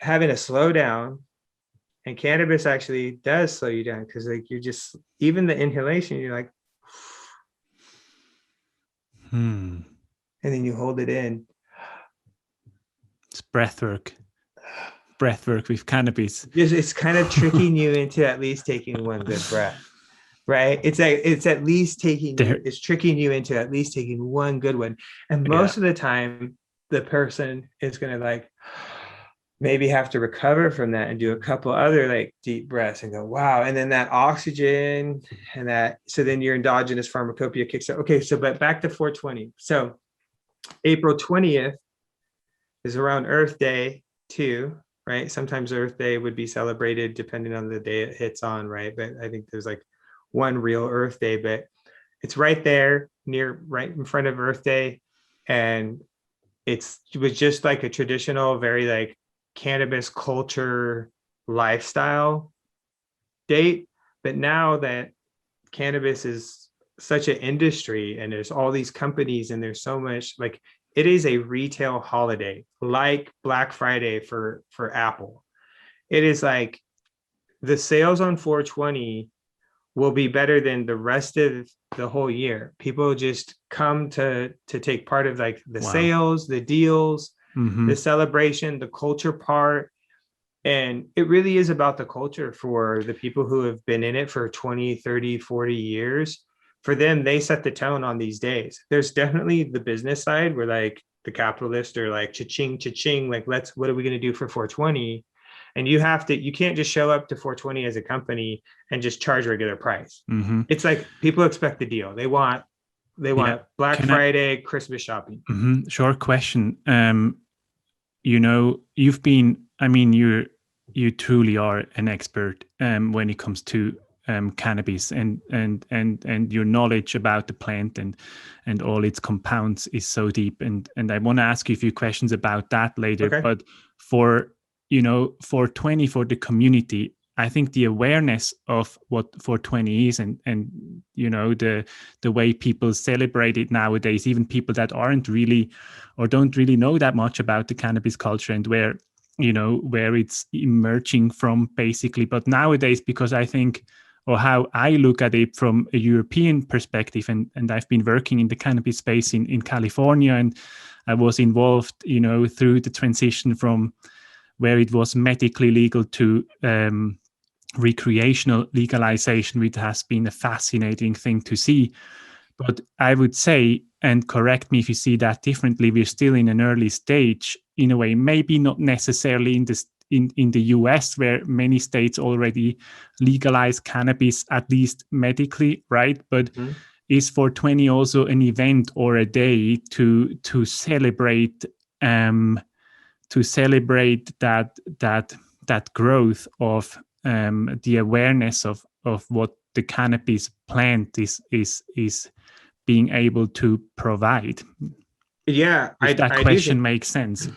Having a slowdown, and cannabis actually does slow you down, because like you're just, even the inhalation, you're like, and then you hold it in. It's breathwork with cannabis. It's kind of tricking you into at least taking one good breath, right? It's at least it's tricking you into at least taking one good one. And most of the time, the person is going to like maybe have to recover from that and do a couple other like deep breaths and go, wow. And then that oxygen and that, so then your endogenous pharmacopoeia kicks up. Okay. So, but back to 420. So April 20th is around Earth Day too, right? Sometimes Earth Day would be celebrated depending on the day it hits on, right? But I think there's like one real Earth Day, but it's right there right in front of Earth Day. And it was just like a traditional, very like cannabis culture lifestyle date. But now that cannabis is such an industry and there's all these companies and there's so much, like, it is a retail holiday, like Black Friday for Apple. It is like the sales on 420 will be better than the rest of the whole year. People just come to take part of like the sales, the deals, the celebration, the culture part. And it really is about the culture for the people who have been in it for 20, 30, 40 years. For them, they set the tone on these days. There's definitely the business side where like the capitalists are like cha-ching, cha-ching, like, what are we going to do for 420? And you can't just show up to 420 as a company and just charge regular price. It's like people expect the deal. They want They want Black Friday, Christmas shopping. Short question. You've been, you truly are an expert when it comes to cannabis, and your knowledge about the plant and all its compounds is so deep. And I want to ask you a few questions about that later. Okay. But for the community, I think the awareness of what 420 is and the way people celebrate it nowadays, even people that aren't really or don't really know that much about the cannabis culture and where it's emerging from, basically. But nowadays, because I think, or how I look at it from a European perspective, and I've been working in the cannabis space in California, and I was involved, through the transition from where it was medically legal to recreational legalization, which has been a fascinating thing to see. But I would say, and correct me if you see that differently, we're still in an early stage, in a way, maybe not necessarily in the US, where many states already legalize cannabis, at least medically, right? But is 420 also an event or a day to celebrate that growth of the awareness of what the cannabis plant is being able to provide? Yeah, if that question makes sense.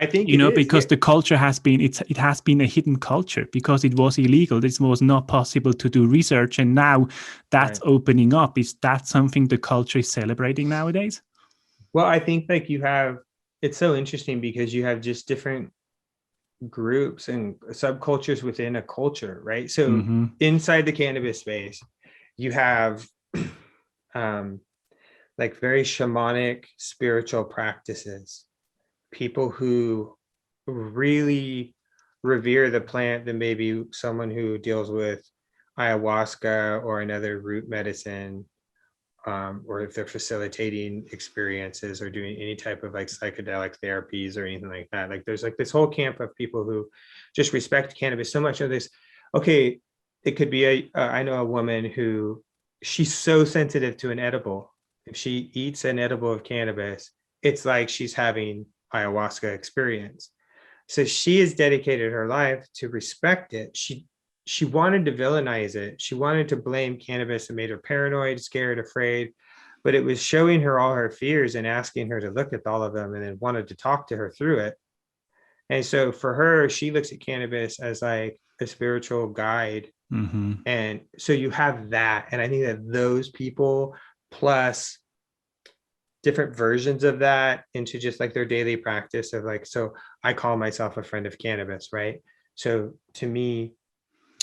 I think because the culture has been it has been a hidden culture because it was illegal. This was not possible to do research, and now that's opening up. Is that something the culture is celebrating nowadays? Well, I think it's so interesting because you have just different groups and subcultures within a culture, right? So inside the cannabis space, you have like very shamanic spiritual practices, people who really revere the plant than maybe someone who deals with ayahuasca or another root medicine, or if they're facilitating experiences or doing any type of like psychedelic therapies or anything like that. Like there's like this whole camp of people who just respect cannabis so much. Of this, okay, it could be I know a woman who she's so sensitive to an edible. If she eats an edible of cannabis, it's like she's having ayahuasca experience. So she has dedicated her life to respect it. She wanted to villainize it. She wanted to blame cannabis and made her paranoid, scared, afraid, but it was showing her all her fears and asking her to look at all of them and then wanted to talk to her through it. And so for her, she looks at cannabis as like a spiritual guide. And so you have that. And I think that those people plus different versions of that into just like their daily practice of like, so I call myself a friend of cannabis, right? So to me,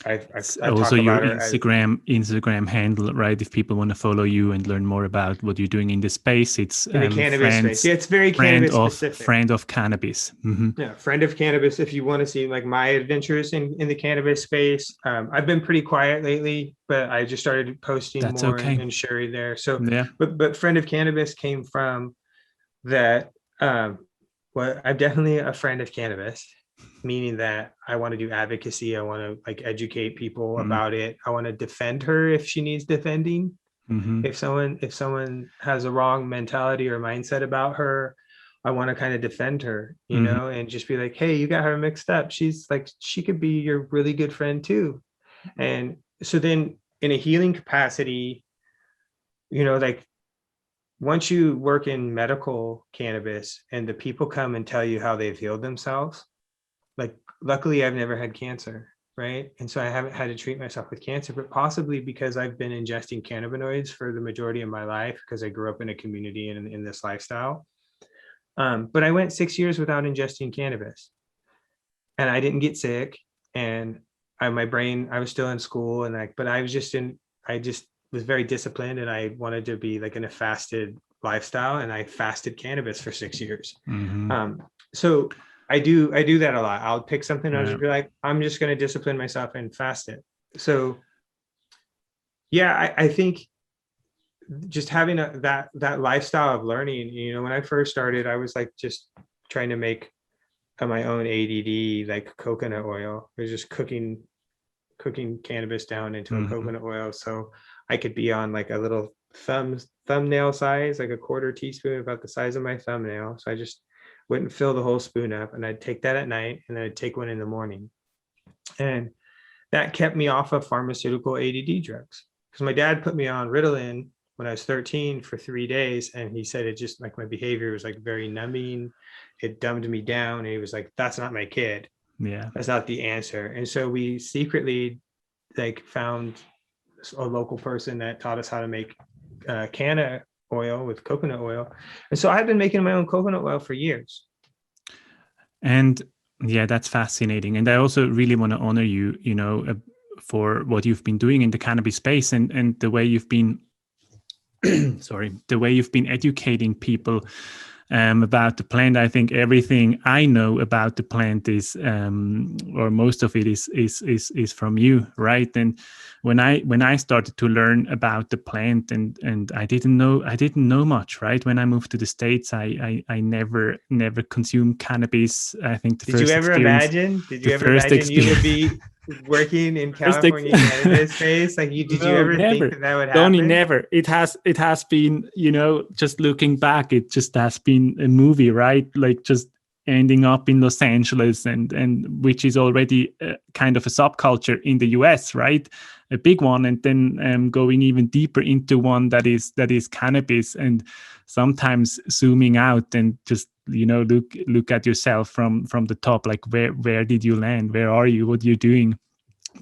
I also your Instagram handle, right? If people want to follow you and learn more about what you're doing in the space, it's in the cannabis space. Yeah, it's very cannabis specific. Friend of cannabis. Yeah, friend of cannabis. If you want to see like my adventures in the cannabis space, I've been pretty quiet lately, but I just started posting more and sharing there. So, yeah. But friend of cannabis came from that. Well, I'm definitely a friend of cannabis, meaning that I want to do advocacy. I want to like educate people about it. I want to defend her if she needs defending. If someone has a wrong mentality or mindset about her, I want to kind of defend her, and just be like, hey, you got her mixed up. She's like, she could be your really good friend too. And so then in a healing capacity, like once you work in medical cannabis and the people come and tell you how they've healed themselves, like luckily I've never had cancer, right? And so I haven't had to treat myself with cancer, but possibly because I've been ingesting cannabinoids for the majority of my life because I grew up in a community and in this lifestyle. But I went 6 years without ingesting cannabis and I didn't get sick. And I was still in school but I just was very disciplined and I wanted to be like in a fasted lifestyle and I fasted cannabis for 6 years. So I do that a lot. I'll pick something. I'll just be like, I'm just going to discipline myself and fast it. So yeah, I think just having that lifestyle of learning, when I first started, I was like just trying to make my own ADD, like coconut oil. I was just cooking cooking cannabis down into a coconut oil. So I could be on like a little thumbnail size, like a quarter teaspoon, about the size of my thumbnail. So I just wouldn't fill the whole spoon up, and I'd take that at night, and then I'd take one in the morning. And that kept me off of pharmaceutical ADD drugs, because my dad put me on Ritalin when I was 13 for 3 days. And he said it just like my behavior was like very numbing. It dumbed me down. And he was like, that's not my kid. Yeah. That's not the answer. And so we secretly like found a local person that taught us how to make canna oil with coconut oil. And so I've been making my own coconut oil for years. And yeah, that's fascinating. And I also really want to honor you, you know, for what you've been doing in the cannabis space, and the way you've been, the way you've been educating people about the plant. I think everything I know about the plant is, or most of it is from you, right? And when I started to learn about the plant, and I didn't know much, right? When I moved to the States, I never consumed cannabis. I think Did you ever imagine you would be working in California cannabis space? Like, did you ever think that would happen? Donnie, never. It has been, you know, just looking back, it just has been a movie, right? Like just ending up in Los Angeles, and which is already kind of a subculture in the US, right? A big one, and then going even deeper into one that is cannabis, and sometimes zooming out and just, you know, look at yourself from the top, like where did you land? Where are you? What are you doing?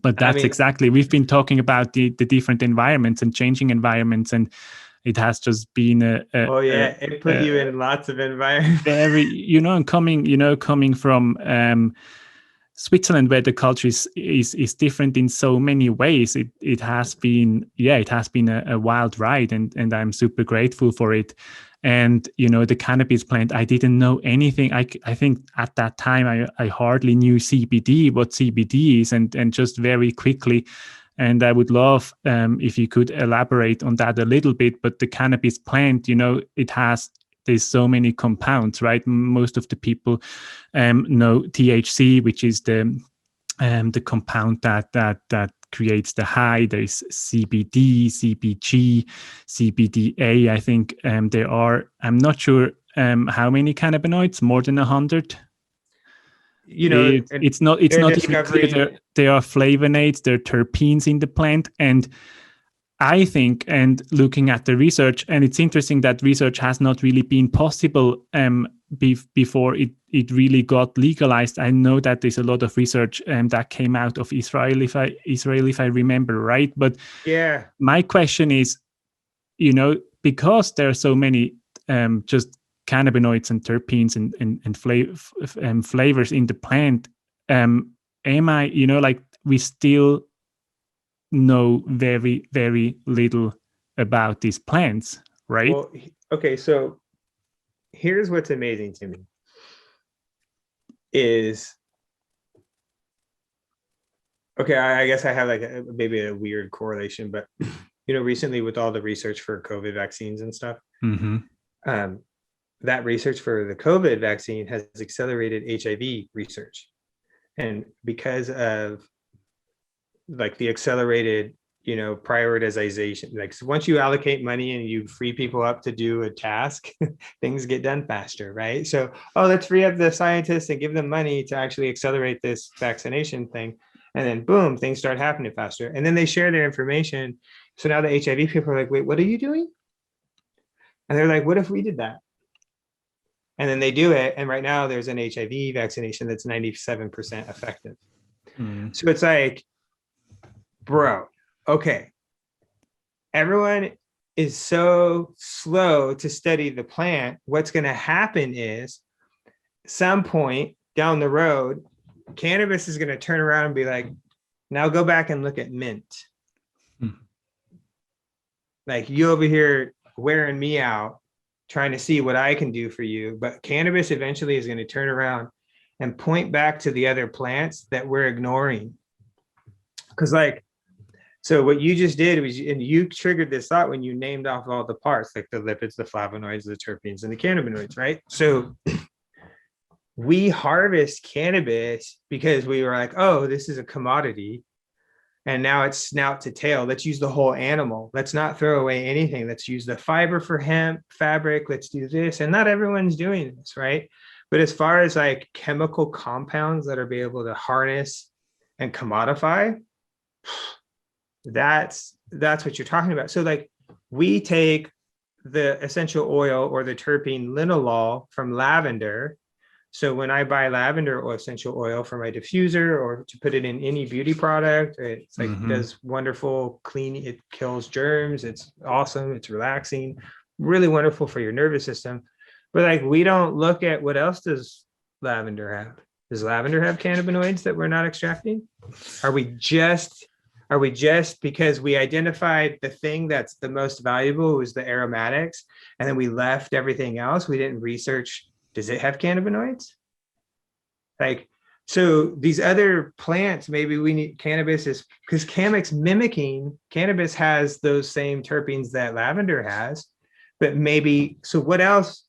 But that's exactly, we've been talking about the different environments and changing environments, and it has just been it put you in lots of environments. And coming from Switzerland, where the culture is different in so many ways, it has been a wild ride, and I'm super grateful for it. And, you know, the cannabis plant, I didn't know anything. I think at that time, I hardly knew CBD, what CBD is, and just very quickly. And I would love if you could elaborate on that a little bit. But the cannabis plant, you know, there's so many compounds, right? Most of the people know THC, which is the compound that creates the high. There's CBD, CBG, CBDA. I think there are, I'm not sure how many cannabinoids, more than 100. You know, it's not even clear. There are flavonoids, there are terpenes in the plant. And I think, and looking at the research, and it's interesting that research has not really been possible before it really got legalized. I know that there's a lot of research that came out of Israel, if I remember right. But yeah, my question is, you know, because there are so many just cannabinoids and terpenes and flavors in the plant, am I, you know, like we still know very, very little about these plants, right? Well, okay, so here's what's amazing to me is, okay, I guess I have like maybe a weird correlation, but you know, recently with all the research for COVID vaccines and stuff, that research for the COVID vaccine has accelerated HIV research. And because of like the accelerated, you know, prioritization, like so once you allocate money and you free people up to do a task, things get done faster, right? So, let's free up the scientists and give them money to actually accelerate this vaccination thing. And then boom, things start happening faster. And then they share their information. So now the HIV people are like, wait, what are you doing? And they're like, what if we did that? And then they do it. And right now there's an HIV vaccination that's 97% effective. So it's like, bro, okay. Everyone is so slow to study the plant. What's going to happen is some point down the road, cannabis is going to turn around and be like, now go back and look at mint. Like you over here wearing me out, trying to see what I can do for you. But cannabis eventually is going to turn around and point back to the other plants that we're ignoring. Because like, so what you just did was, and you triggered this thought when you named off all the parts, like the lipids, the flavonoids, the terpenes, and the cannabinoids, right? So we harvest cannabis because we were like, oh, this is a commodity. And now it's snout to tail. Let's use the whole animal. Let's not throw away anything. Let's use the fiber for hemp fabric. Let's do this. And not everyone's doing this, right? But as far as like chemical compounds that are be able to harness and commodify, that's what you're talking about. So like we take the essential oil or the terpene linalool from lavender. So when I buy lavender or essential oil for my diffuser or to put it in any beauty product, it's like does wonderful cleaning. It kills germs. It's awesome. It's relaxing, really wonderful for your nervous system. But like we don't look at what else does lavender have. Does lavender have cannabinoids that we're not extracting? Are we just because we identified the thing that's the most valuable was the aromatics, and then we left everything else? We didn't research, does it have cannabinoids? Like, so these other plants, maybe we need cannabis is because cannabis has those same terpenes that lavender has, but maybe, so what else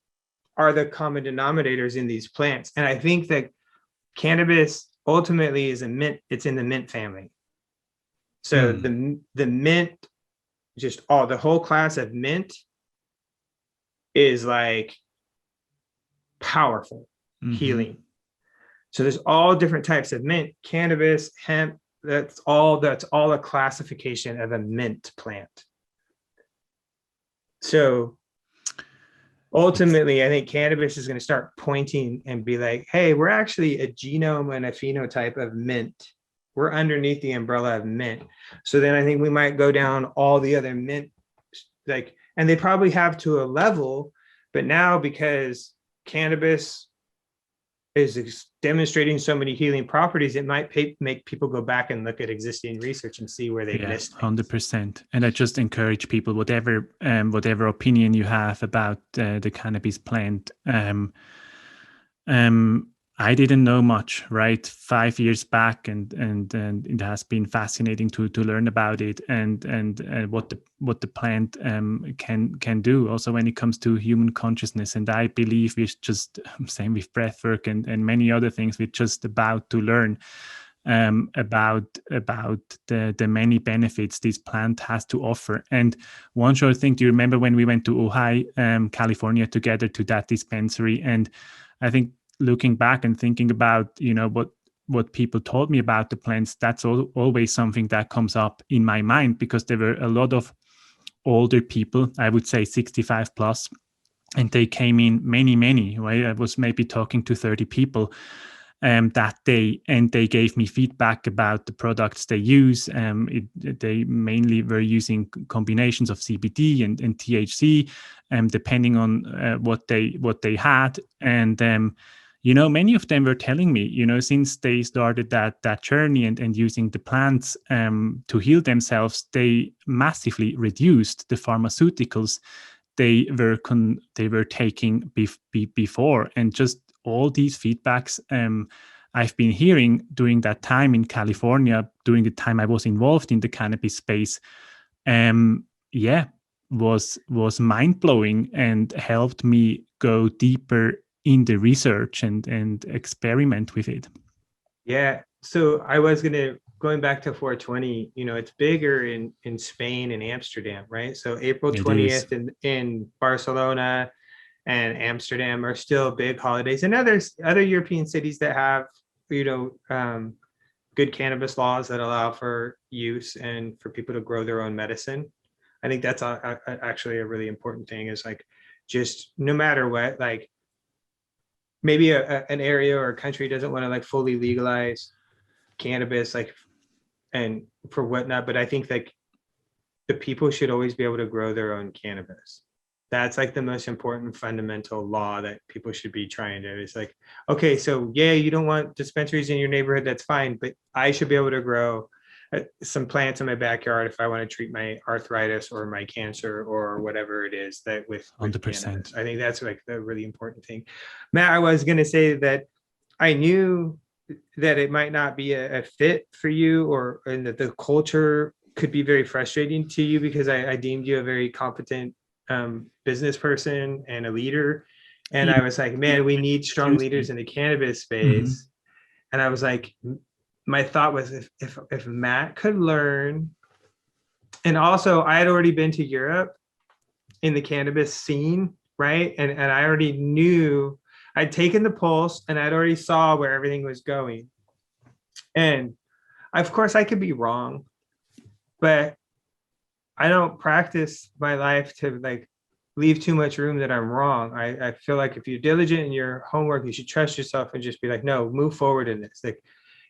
are the common denominators in these plants? And I think that cannabis ultimately is a mint, it's in the mint family. So the mint, just the whole class of mint is like powerful healing. So there's all different types of mint, cannabis, hemp, that's all a classification of a mint plant. So ultimately, I think cannabis is going to start pointing and be like, hey, we're actually a genome and a phenotype of mint. We're underneath the umbrella of mint. So then I think we might go down all the other mint, like, and they probably have to a level, but now because cannabis is demonstrating so many healing properties, it might make people go back and look at existing research and see where they missed things. 100%. And I just encourage people, whatever opinion you have about the cannabis plant, I didn't know much, right? 5 years back, and it has been fascinating to learn about it and what the plant can do. Also, when it comes to human consciousness, and I believe we're just same with breathwork and many other things. We're just about to learn about the many benefits this plant has to offer. And one short thing, do you remember when we went to Ojai, California, together to that dispensary? And I think, looking back and thinking about, what people told me about the plants, that's always something that comes up in my mind, because there were a lot of older people, I would say 65 plus, and they came in many, right? I was maybe talking to 30 people that day, and they gave me feedback about the products they use. They mainly were using combinations of CBD and THC, depending on what they had. And many of them were telling me, since they started that journey and using the plants to heal themselves, they massively reduced the pharmaceuticals they were taking before. And just all these feedbacks I've been hearing during that time in California, during the time I was involved in the cannabis space, was mind-blowing and helped me go deeper in the research and experiment with it. Yeah. So I was going back to 420, it's bigger in Spain and Amsterdam, right? So April 20th in Barcelona and Amsterdam are still big holidays, and other European cities that have, good cannabis laws that allow for use and for people to grow their own medicine. I think that's actually a really important thing, is like, just no matter what, like, maybe an area or a country doesn't want to like fully legalize cannabis, like, and for whatnot, but I think like the people should always be able to grow their own cannabis. That's like the most important fundamental law that people should be trying to. It's like, okay, so yeah, you don't want dispensaries in your neighborhood, that's fine, but I should be able to grow some plants in my backyard if I want to treat my arthritis or my cancer or whatever it is that with 100%. cannabis. I think that's like the really important thing. Matt, I was going to say that I knew that it might not be a fit for you, and that the culture could be very frustrating to you, because I deemed you a very competent business person and a leader. And I was like, man, we need strong leaders in the cannabis space. And I was like, my thought was if Matt could learn, and also I had already been to Europe in the cannabis scene, right? And I already knew, I'd taken the pulse and I'd already saw where everything was going. And of course I could be wrong, but I don't practice my life to like leave too much room that I'm wrong. I feel like if you're diligent in your homework, you should trust yourself and just be like, no, move forward in this. Like,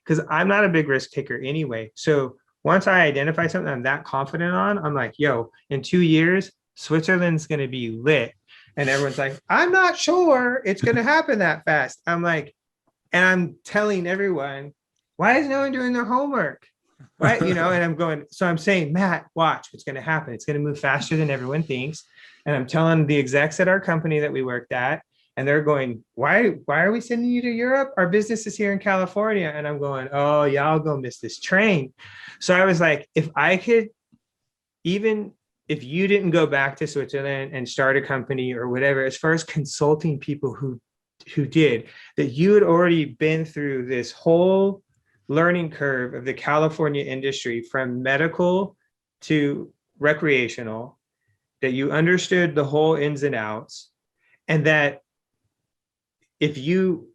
because I'm not a big risk taker anyway. So once I identify something I'm that confident on, I'm like, yo, in 2 years, Switzerland's going to be lit. And everyone's like, I'm not sure it's going to happen that fast. I'm like, and I'm telling everyone, why is no one doing their homework? Why, and I'm going, so I'm saying, Matt, watch what's going to happen. It's going to move faster than everyone thinks. And I'm telling the execs at our company that we worked at, and they're going, why are we sending you to Europe? Our business is here in California. And I'm going, oh, y'all go miss this train. So I was like, if I could, even if you didn't go back to Switzerland and start a company or whatever, as far as consulting people who did, that you had already been through this whole learning curve of the California industry from medical to recreational, that you understood the whole ins and outs, and that if you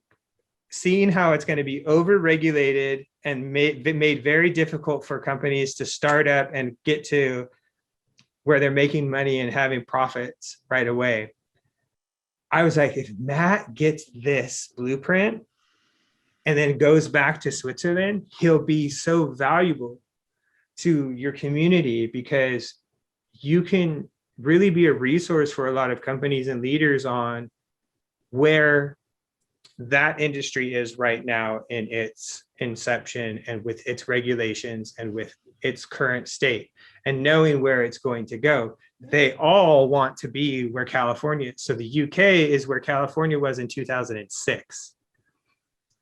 seeing how it's going to be over-regulated and made very difficult for companies to start up and get to where they're making money and having profits right away. I was like, if Matt gets this blueprint and then goes back to Switzerland, he'll be so valuable to your community, because you can really be a resource for a lot of companies and leaders on where that industry is right now in its inception and with its regulations and with its current state, and knowing where it's going to go. They all want to be where California is. So the UK is where California was in 2006.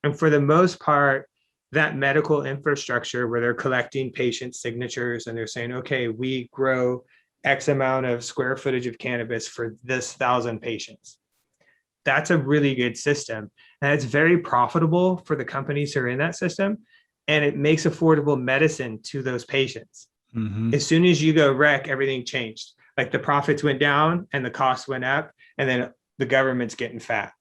And for the most part, that medical infrastructure where they're collecting patient signatures and they're saying, okay, we grow X amount of square footage of cannabis for this 1,000 patients. That's a really good system. And it's very profitable for the companies who are in that system. And it makes affordable medicine to those patients. Mm-hmm. As soon as you go rec, everything changed. Like the profits went down and the costs went up, and then the government's getting fat.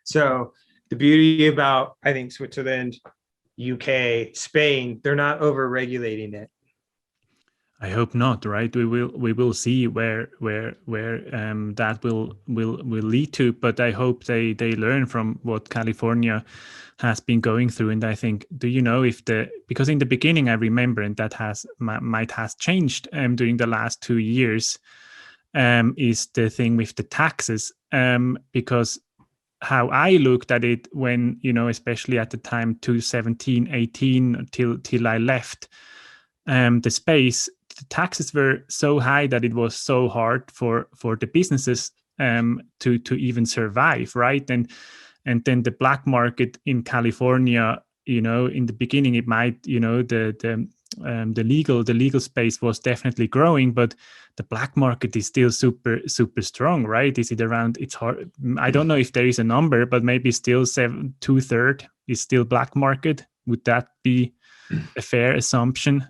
So the beauty about, I think, Switzerland, UK, Spain, they're not over-regulating it. I hope not, right? We will see where that will lead to, but I hope they learn from what California has been going through. And I think, do you know if because in the beginning I remember, and that might has changed during the last 2 years, is the thing with the taxes, because how I looked at it when, especially at the time 2017, 18 till I left the space, the taxes were so high that it was so hard for the businesses to even survive, right? And then the black market in California, in the beginning it might, the legal space was definitely growing, but the black market is still super strong, right? Is it around? It's hard. I don't know if there is a number, but maybe still 2/3 is still black market. Would that be a fair assumption?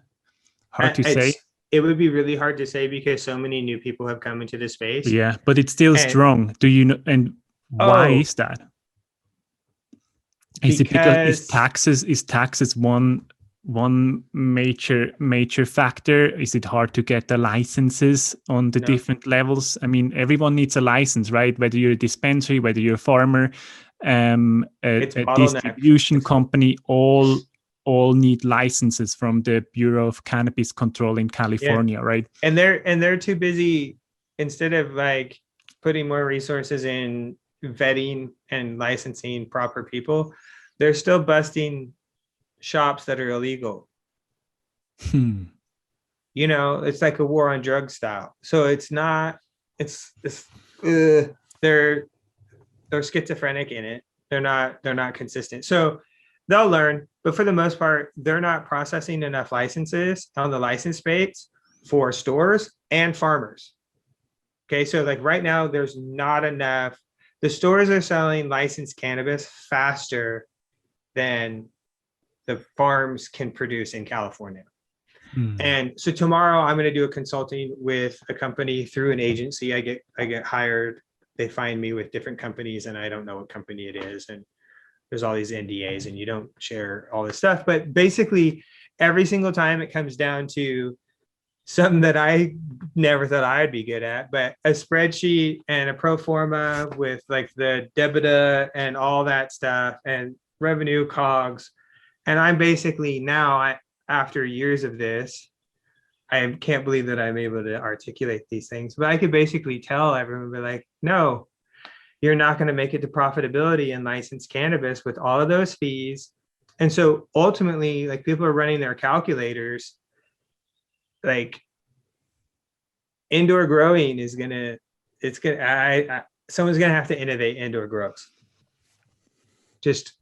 Hard to say. It would be really hard to say because so many new people have come into the space. Yeah, but it's still strong. Do you know? And why is that? Is it because is taxes one major factor? Is it hard to get the licenses on the different levels? I mean, everyone needs a license, right? Whether you're a dispensary, whether you're a farmer, a distribution company, all need licenses from the Bureau of Cannabis Control in California, right? And they're too busy, instead of like putting more resources in vetting and licensing proper people, they're still busting shops that are illegal. It's like a war on drugs style. So it's not, they're schizophrenic in it. They're not consistent. So they'll learn, but for the most part, they're not processing enough licenses on the license space for stores and farmers. Okay, so like right now, there's not enough. The stores are selling licensed cannabis faster than the farms can produce in California. Mm. And so tomorrow I'm going to do a consulting with a company through an agency. I get hired. They find me with different companies, and I don't know what company it is. And there's all these NDAs, and you don't share all this stuff. But basically, every single time it comes down to something that I never thought I'd be good at, but a spreadsheet and a pro forma with like the debita and all that stuff and revenue cogs. And I'm basically now, after years of this, I can't believe that I'm able to articulate these things, but I could basically tell everyone, be like, no, you're not going to make it to profitability in licensed cannabis with all of those fees. And so ultimately, like, people are running their calculators, like, indoor growing is gonna, it's gonna, someone's gonna have to innovate indoor grows. Just,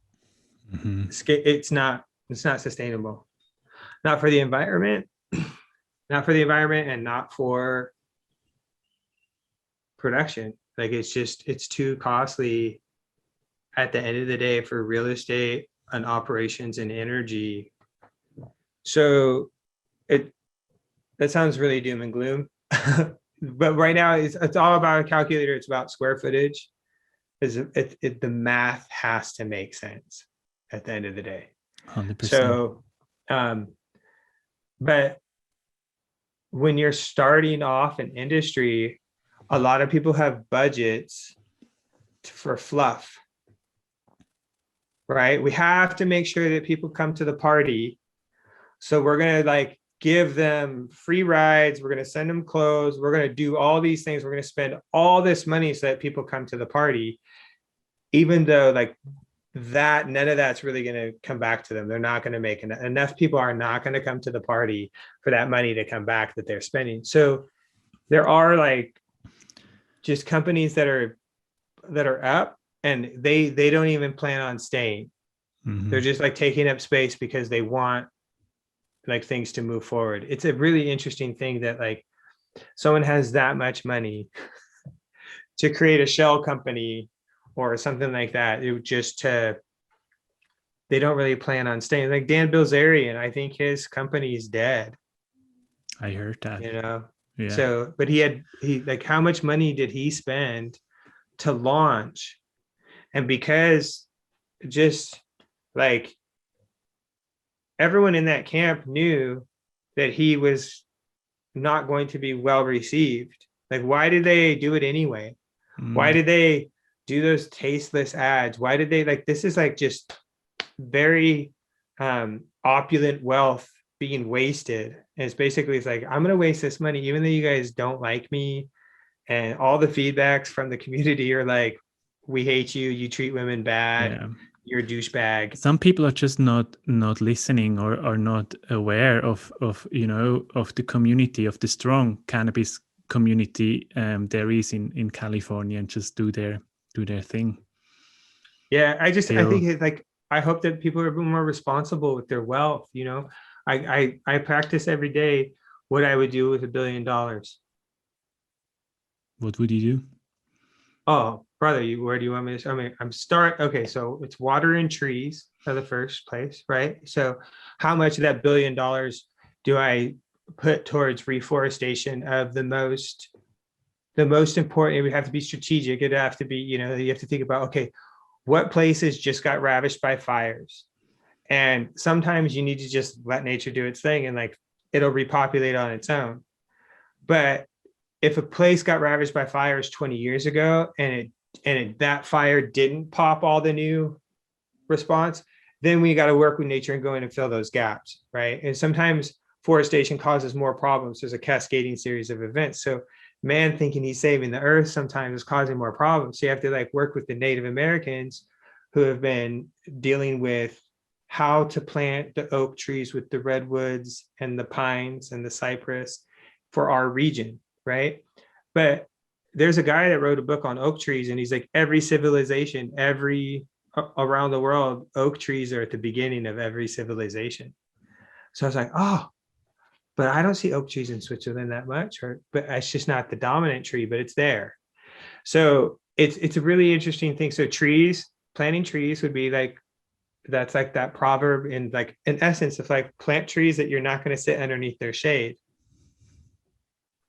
it's not sustainable, not for the environment, and not for production. Like, it's too costly at the end of the day for real estate and operations and energy. So that sounds really doom and gloom. But right now it's all about a calculator. It's about square footage. The math has to make sense at the end of the day. 100%. So, but when you're starting off an industry, a lot of people have budgets for fluff, right? We have to make sure that people come to the party. So we're going to like give them free rides. We're going to send them clothes. We're going to do all these things. We're going to spend all this money so that people come to the party, even though like that, none of that's really going to come back to them. They're not going to make enough people are not going to come to the party for that money to come back that they're spending. So there are like just companies that are up, and they don't even plan on staying. They're just like taking up space because they want like things to move forward. It's a really interesting thing that like someone has that much money to create a shell company or something like that. It would they don't really plan on staying. Like Dan Bilzerian, I think his company is dead. I heard that. Yeah. So, but he like, how much money did he spend to launch? And because just like everyone in that camp knew that he was not going to be well received. Like, why did they do it anyway? Why did they do those tasteless ads? Why did they, like, this is like just very opulent wealth being wasted. And it's basically, it's like, I'm going to waste this money, even though you guys don't like me. And all the feedbacks from the community are like, we hate you. You treat women bad. Yeah. You're a douchebag. Some people are just not listening or are not aware of the community, of the strong cannabis community there is in California, and just do their thing. Yeah, I think it, like, I hope that people are more responsible with their wealth. I practice every day what I would do with $1 billion. What would you do? Oh, brother, where do you want me to? I mean, okay, so it's water and trees are the first place, right? So how much of that $1 billion do I put towards reforestation of the most important? It would have to be strategic. It'd have to be, you have to think about, okay, what places just got ravished by fires? And sometimes you need to just let nature do its thing, and like, it'll repopulate on its own. But if a place got ravaged by fires 20 years ago and that fire didn't pop all the new response, then we got to work with nature and go in and fill those gaps, right? And sometimes forestation causes more problems. There's a cascading series of events. So man thinking he's saving the earth sometimes is causing more problems. So you have to like work with the Native Americans who have been dealing with how to plant the oak trees with the redwoods and the pines and the cypress for our region, right? But there's a guy that wrote a book on oak trees, and he's like, every civilization, around the world, oak trees are at the beginning of every civilization. So I was like, oh, but I don't see oak trees in Switzerland that much, but it's just not the dominant tree, but it's there. So it's a really interesting thing. So planting trees would be like that's like that proverb in like, in essence, of like, plant trees that you're not going to sit underneath their shade,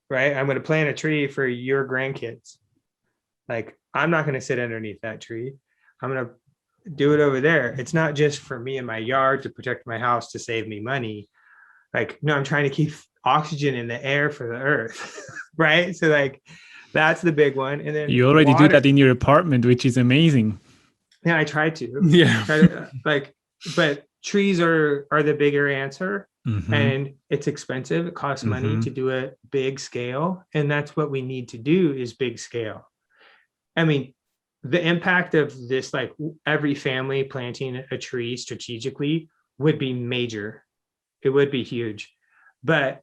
right? I'm going to plant a tree for your grandkids. Like, I'm not going to sit underneath that tree. I'm going to do it over there. It's not just for me in my yard to protect my house to save me money. Like, no, I'm trying to keep oxygen in the air for the earth, right? So like, that's the big one. And then You already do water. that in your apartment, which is amazing. Yeah, I try to. Yeah. Like, but trees are the bigger answer, Mm-hmm. and it's expensive. It costs money to do a big scale, and that's what we need to do, is big scale. I mean, the impact of this, like every family planting a tree strategically, would be major. It would be huge. But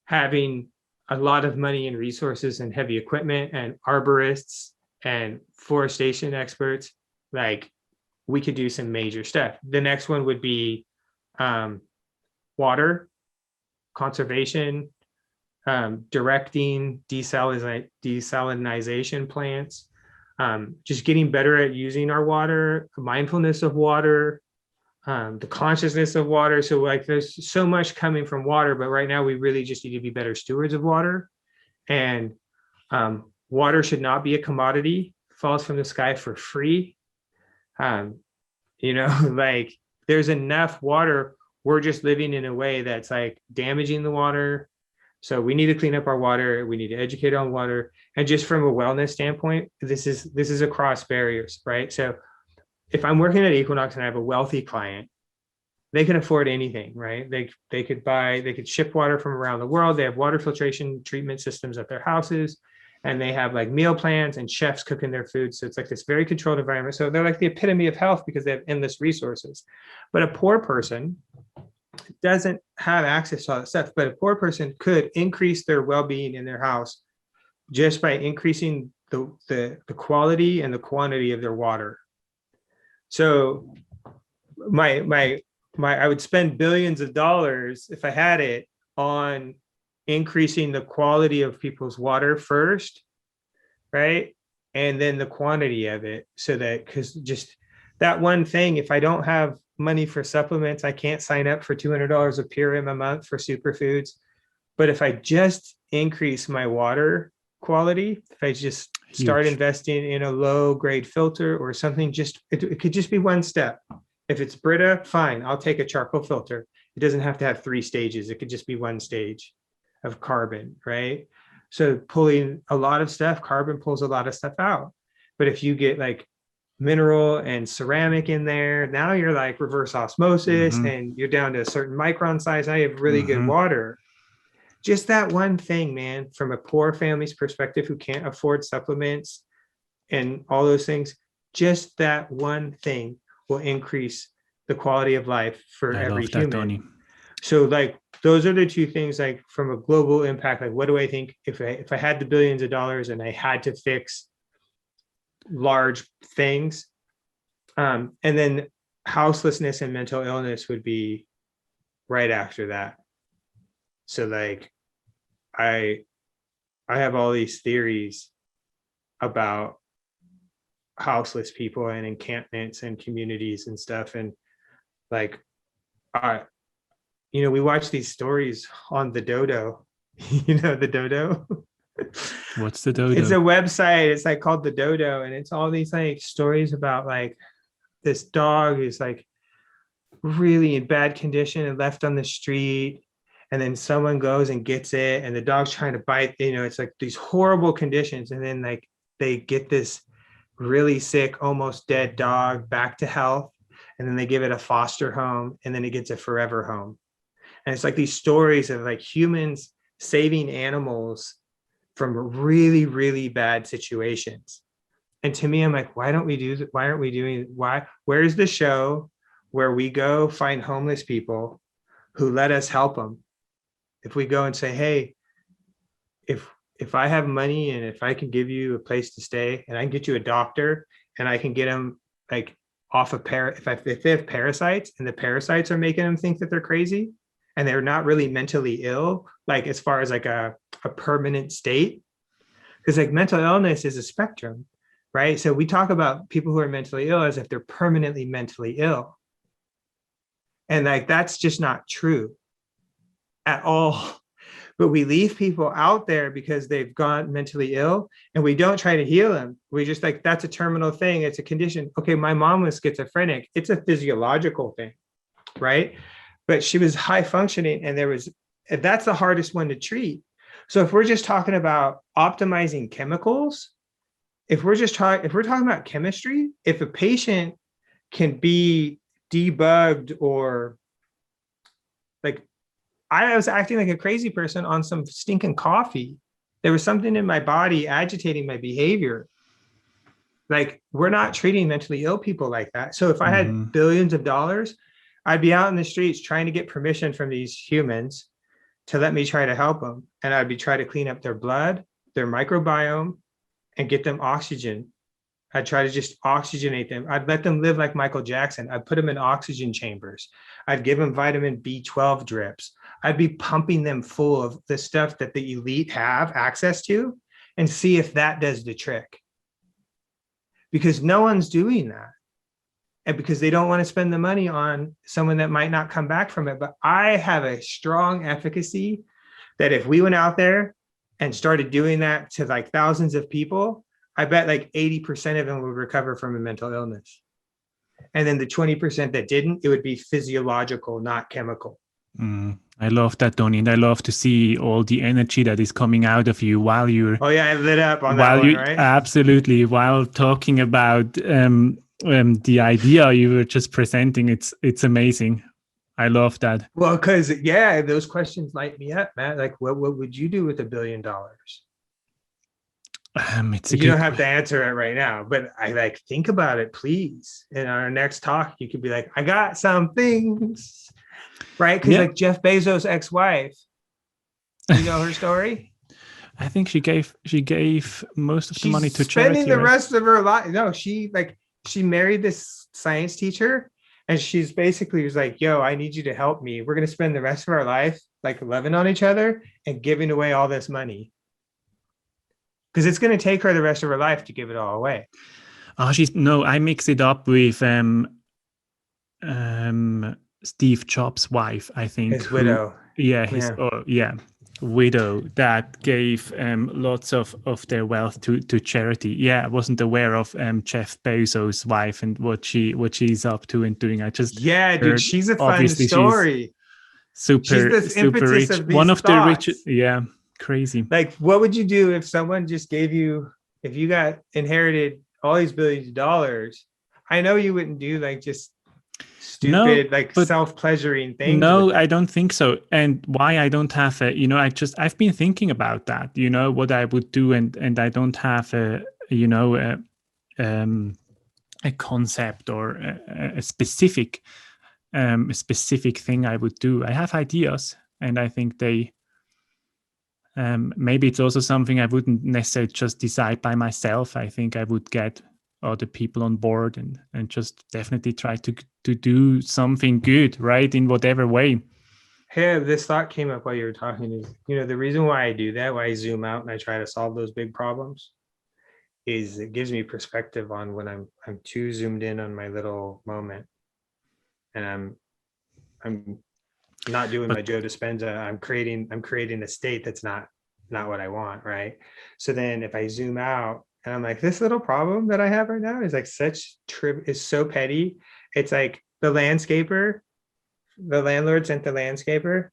having a lot of money and resources and heavy equipment and arborists and forestation experts, like, we could do some major stuff. The next one would be water conservation, directing desalinization plants, just getting better at using our water, mindfulness of water, the consciousness of water. So like, there's so much coming from water, but right now we really just need to be better stewards of water. And water should not be a commodity, falls from the sky for free. Like, there's enough water. We're just living in a way that's like damaging the water. So we need to clean up our water. We need to educate on water. And just from a wellness standpoint, this is across barriers, right? So if I'm working at Equinox and I have a wealthy client, they can afford anything, right? They could ship water from around the world. They have water filtration treatment systems at their houses, and they have like meal plans and chefs cooking their food. So it's like this very controlled environment. So they're like the epitome of health because they have endless resources. But a poor person doesn't have access to all that stuff. But a poor person could increase their well-being in their house just by increasing the quality and the quantity of their water. So I would spend billions of dollars, if I had it, on increasing the quality of people's water first, right? And then the quantity of it, so that, because just that one thing, if I don't have money for supplements, I can't sign up for $200 of Purium a month for superfoods. But if I just increase my water quality, if I just start investing in a low grade filter or something, it could just be one step. If it's Brita, fine, I'll take a charcoal filter. It doesn't have to have 3 stages. It could just be 1 stage of carbon, right? So pulling a lot of stuff, carbon pulls a lot of stuff out. But if you get like mineral and ceramic in there, now you're like reverse osmosis, and you're down to a certain micron size. Now you have really good water. Just that one thing, man, from a poor family's perspective who can't afford supplements and all those things, just that one thing will increase the quality of life for every human. Donnie. So like, those are the 2 things, like from a global impact, like what do I think if I had the billions of dollars and I had to fix large things, and then houselessness and mental illness would be right after that. So like, I have all these theories about houseless people and encampments and communities and stuff. And like, we watch these stories on the Dodo. The Dodo? What's the Dodo? It's a website. It's like called the Dodo. And it's all these like stories about like this dog who's like really in bad condition and left on the street. And then someone goes and gets it, and the dog's trying to bite, it's like these horrible conditions. And then like they get this really sick, almost dead dog back to health. And then they give it a foster home, and then it gets a forever home. And it's like these stories of like humans saving animals from really, really bad situations. And to me, I'm like, why don't we do that? Why aren't we doing, where's the show where we go find homeless people who let us help them? If we go and say, hey, if I have money and if I can give you a place to stay and I can get you a doctor and I can get them like off of if they have parasites and the parasites are making them think that they're crazy and they're not really mentally ill, like as far as like a permanent state, because like mental illness is a spectrum, right? So we talk about people who are mentally ill as if they're permanently mentally ill. And like, that's just not true at all. But we leave people out there because they've gone mentally ill, and we don't try to heal them. We just like, that's a terminal thing. It's a condition. Okay, my mom was schizophrenic. It's a physiological thing, right? But she was high functioning, and that's the hardest one to treat. So if we're just talking about optimizing chemicals, if we're talking about chemistry, if a patient can be debugged, or like, I was acting like a crazy person on some stinking coffee. There was something in my body agitating my behavior. Like, we're not treating mentally ill people like that. So if I had billions of dollars, I'd be out in the streets trying to get permission from these humans to let me try to help them. And I'd be trying to clean up their blood, their microbiome, and get them oxygen. I'd try to just oxygenate them. I'd let them live like Michael Jackson. I'd put them in oxygen chambers. I'd give them vitamin B12 drips. I'd be pumping them full of the stuff that the elite have access to, and see if that does the trick. Because no one's doing that. And because they don't want to spend the money on someone that might not come back from it. But I have a strong efficacy that if we went out there and started doing that to like thousands of people, I bet like 80% of them would recover from a mental illness. And then the 20% that didn't, it would be physiological, not chemical. I love that, Donnie, and I love to see all the energy that is coming out of you while you're. Oh yeah, I lit up on that one, right? Absolutely, while talking about the idea you were just presenting, it's amazing. I love that. Well, because those questions light me up, Matt. Like, what would you do with $1 billion? You don't have to answer it right now, but I like, think about it, please. In our next talk, you could be like, I got some things. Right? Because like Jeff Bezos' ex-wife, you know her story? I think she gave most of the money to charity. Spending the rest of her life. No, she married this science teacher, and she's basically was like, yo, I need you to help me. We're going to spend the rest of our life like loving on each other and giving away all this money. Because it's going to take her the rest of her life to give it all away. Oh, I mix it up with Steve Jobs' wife, I think. His widow. Widow that gave lots of their wealth to charity. Yeah, I wasn't aware of Jeff Bezos' wife and what she's up to and doing. I just dude, she's a fun story. Super rich. One of the richest. Yeah, crazy. Like, what would you do if someone just gave you, if you got inherited all these billions of dollars? I know you wouldn't do like just stupid, self-pleasuring things. No, I don't think so. And why I don't have I've been thinking about that, what I would do, and I don't have a concept or a specific thing I would do. I have ideas, and I think they maybe it's also something I wouldn't necessarily just decide by myself. I think I would get other people on board and just definitely try to do something good, right, in whatever way. Hey, this thought came up while you were talking is, the reason why I do that, why I zoom out and I try to solve those big problems, is it gives me perspective on when I'm too zoomed in on my little moment, and I'm not doing my Joe Dispenza. I'm creating a state that's not what I want, right? So then if I zoom out, and I'm like, this little problem that I have right now is like is so petty. It's like the landlord sent the landscaper,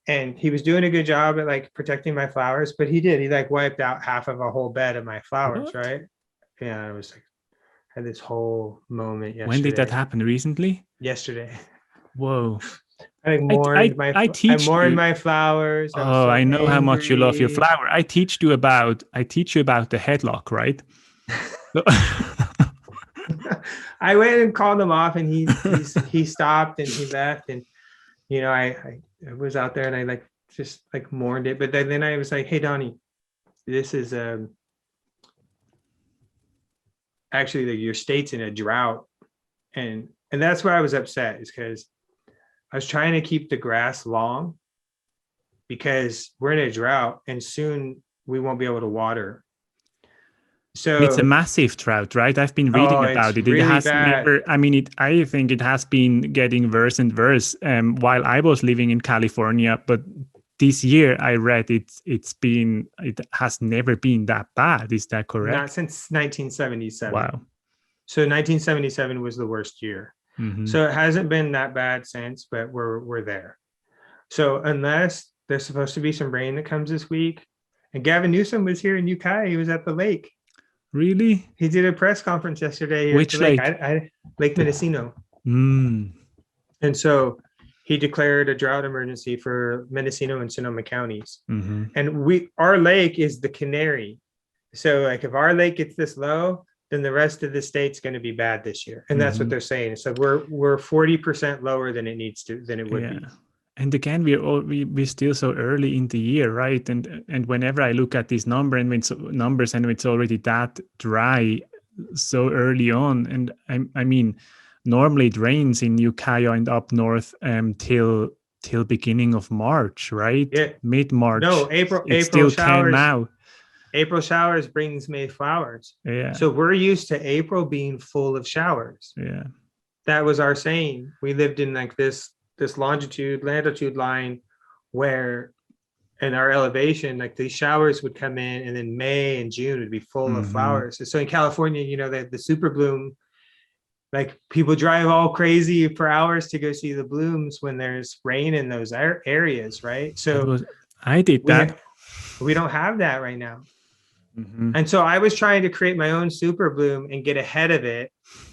and he was doing a good job at like protecting my flowers, but he like wiped out half of a whole bed of my flowers. What? Right? Yeah, I was like, I had this whole moment yesterday. When did that happen? Recently? Yesterday. Whoa. I mourned my flowers. I know how much you love your flower. I teach you about the headlock, right? I went and called him off, and he stopped and he left, and I was out there and I just mourned it. But then I was like, hey Donnie, this is actually your state's in a drought, and that's where I was upset, is because I was trying to keep the grass long because we're in a drought and soon we won't be able to water. It's a So, massive drought, right? I've been reading oh, it's about it. It really has bad. never, I mean, I think it has been getting worse and worse while I was living in California. But this year I read it has never been that bad. Is that Not correct? since 1977. Wow. So 1977 was the worst year. Mm-hmm. So it hasn't been that bad since, but we're there. So unless there's supposed to be some rain that comes this week, and Gavin Newsom was here in Ukiah, he was at the lake. Really? He did a press conference yesterday here at the Which lake, lake? Lake Mendocino. Mm. And so he declared a drought emergency for Mendocino and Sonoma counties. Mm-hmm. And our lake is the canary. So like if our lake gets this low, then the rest of the state's going to be bad this year. And that's what they're saying. So we're 40% lower than it would be. And again, we're still so early in the year, right? And whenever I look at these numbers and it's already that dry so early on, and I mean, normally it rains in Ukiah and up north till beginning of March, right? Yeah. Mid-March. No, It's still can showers. now. April showers brings May flowers. Yeah. So we're used to April being full of showers. Yeah. That was our saying. We lived in like this latitude line where in our elevation, like these showers would come in and then May and June would be full of flowers. So in California, you know, the super bloom, like people drive all crazy for hours to go see the blooms when there's rain in those areas, right? So I did that. We don't have that right now. And so I was trying to create my own super bloom and get ahead of it.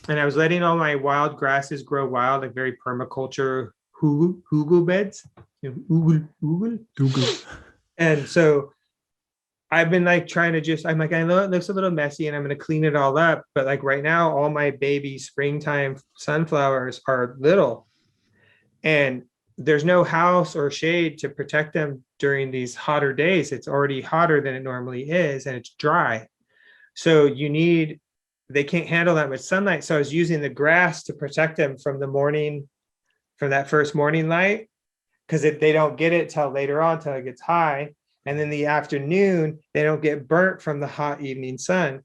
And I was letting all my wild grasses grow wild, like very permaculture hugel beds. Hugel. And so I've been like trying to I'm like, I know it looks a little messy and I'm going to clean it all up. But like right now, all my baby springtime sunflowers are little. And there's no house or shade to protect them during these hotter days. It's already hotter than it normally is, and it's dry. So they can't handle that much sunlight. So I was using the grass to protect them from that first morning light, because they don't get it till later on, till it gets high. And then the afternoon, they don't get burnt from the hot evening sun.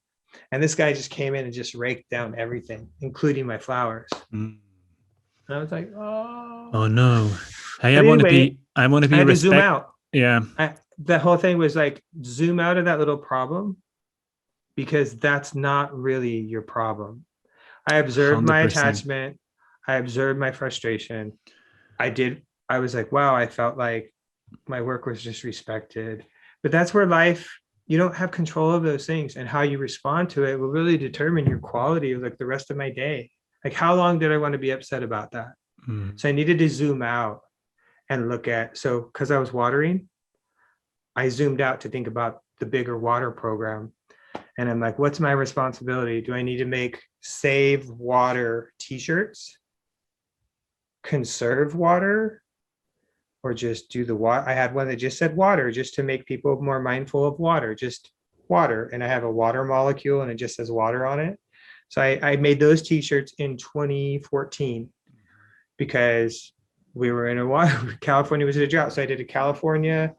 And this guy just came in and just raked down everything, including my flowers. And I was like, oh no. Hey, anyway, I want to be I had to zoom out. Yeah. The whole thing was like, zoom out of that little problem, because that's not really your problem. I observed 100%. My attachment. I observed my frustration. I was like, wow, I felt like my work was disrespected. But that's where life, you don't have control of those things, and how you respond to it will really determine your quality of like the rest of my day. Like, how long did I want to be upset about that? So I needed to zoom out and look at, because I was watering, I zoomed out to think about the bigger water program. And I'm like, what's my responsibility? Do I need to make save water t-shirts, conserve water, or just do the water? I had one that just said water, just to make people more mindful of water, just water. And I have a water molecule and it just says water on it. So I made those t-shirts in 2014 because we were in California was in a drought. So I did a California,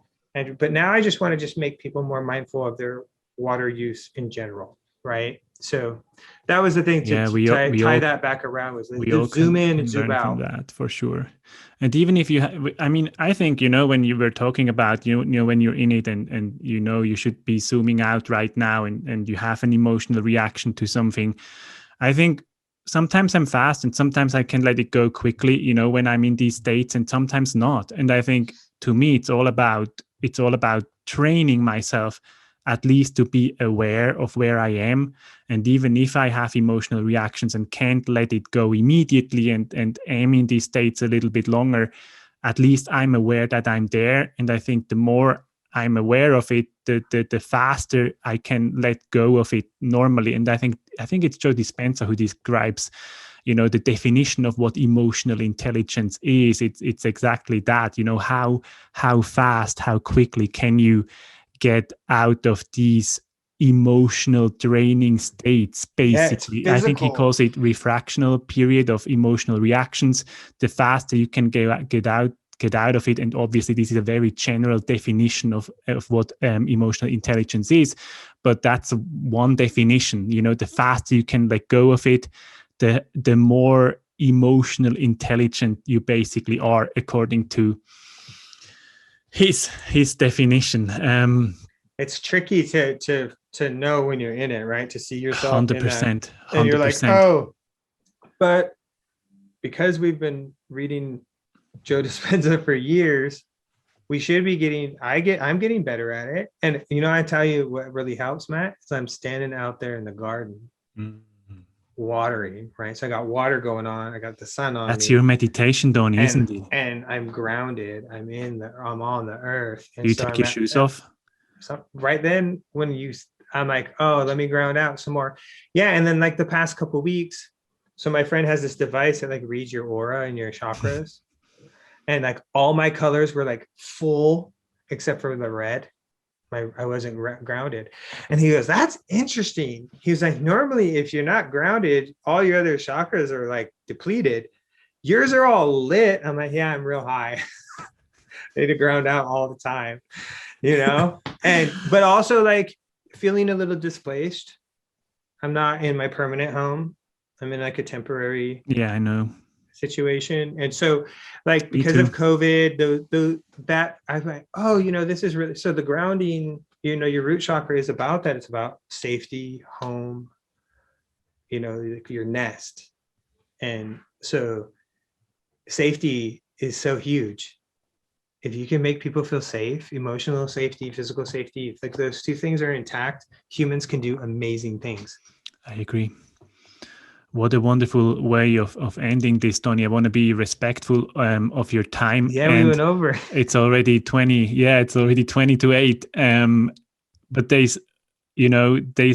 but now I just want to make people more mindful of their water use in general, right? So that was the thing to tie that back around, was zoom in and zoom out. That for sure. And even if I think, when you were talking about, when you're in it and you should be zooming out right now and you have an emotional reaction to something, I think sometimes I'm fast and sometimes I can let it go quickly, when I'm in these states, and sometimes not. And I think to me, it's all about training myself at least to be aware of where I am. And even if I have emotional reactions and can't let it go immediately and am in these states a little bit longer, at least I'm aware that I'm there. And I think the more I'm aware of it, the faster I can let go of it normally. And I think it's Joe Dispenza who describes, the definition of what emotional intelligence is. It's exactly that, how fast, how quickly can you get out of these emotional draining states, basically. Yeah, I think he calls it refractional period of emotional reactions. The faster you can get get out of it. And obviously this is a very general definition of what emotional intelligence is, but that's one definition. The faster you can let go of it, the more emotional intelligent you basically are, according to his definition. It's tricky to know when you're in it, right? To see yourself 100%, in that, 100%. and you're like, oh, but because we've been reading Joe Dispenza for years, we should be I'm getting better at it. And I tell you what really helps, Matt, is I'm standing out there in the garden, watering, right? So I got water going on, I got the sun on. That's your meditation, Donnie, isn't it? And I'm grounded, I'm on the earth. And you so take your shoes off? So right then I'm like, oh, let me ground out some more. Yeah. And then like the past couple of weeks, so my friend has this device that like reads your aura and your chakras. And like all my colors were like full except for the red. I wasn't grounded. And he goes, that's interesting. He was like, normally if you're not grounded, all your other chakras are like depleted. Yours are all lit. I'm like, yeah, I'm real high. I need to ground out all the time, but also like feeling a little displaced. I'm not in my permanent home. I'm in like a temporary I know situation. And so like because of COVID, that I'm like, oh, this is really, so the grounding, your root chakra is about that. It's about safety, home, your nest. And so safety is so huge. If you can make people feel safe, emotional safety, physical safety, if like those two things are intact, humans can do amazing things. I agree. What a wonderful way of ending this, Donnie. I want to be respectful of your time. Yeah, we went over. It's already 20. Yeah, it's already 20 to 8. But there's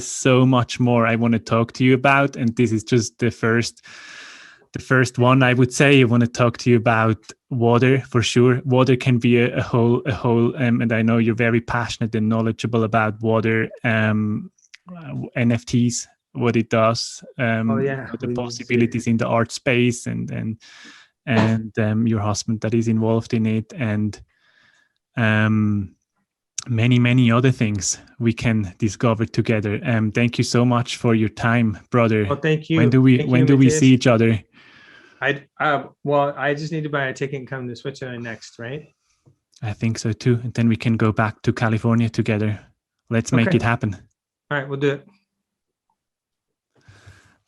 so much more I want to talk to you about. And this is just the first one. I would say I want to talk to you about water for sure. Water can be a whole, and I know you're very passionate and knowledgeable about water, NFTs, what it does, the possibilities in the art space, and your husband that is involved in it, and many other things we can discover together. Thank you so much for your time, brother. Well, thank you. When do we see each other? I just need to buy a ticket and come to Switzerland next, right? I think so too. And then we can go back to California together. Let's make it happen. All right, we'll do it.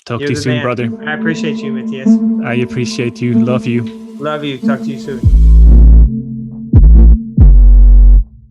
Talk to you soon, brother. I appreciate you, Matthias. I appreciate you. Love you. Love you. Talk to you soon.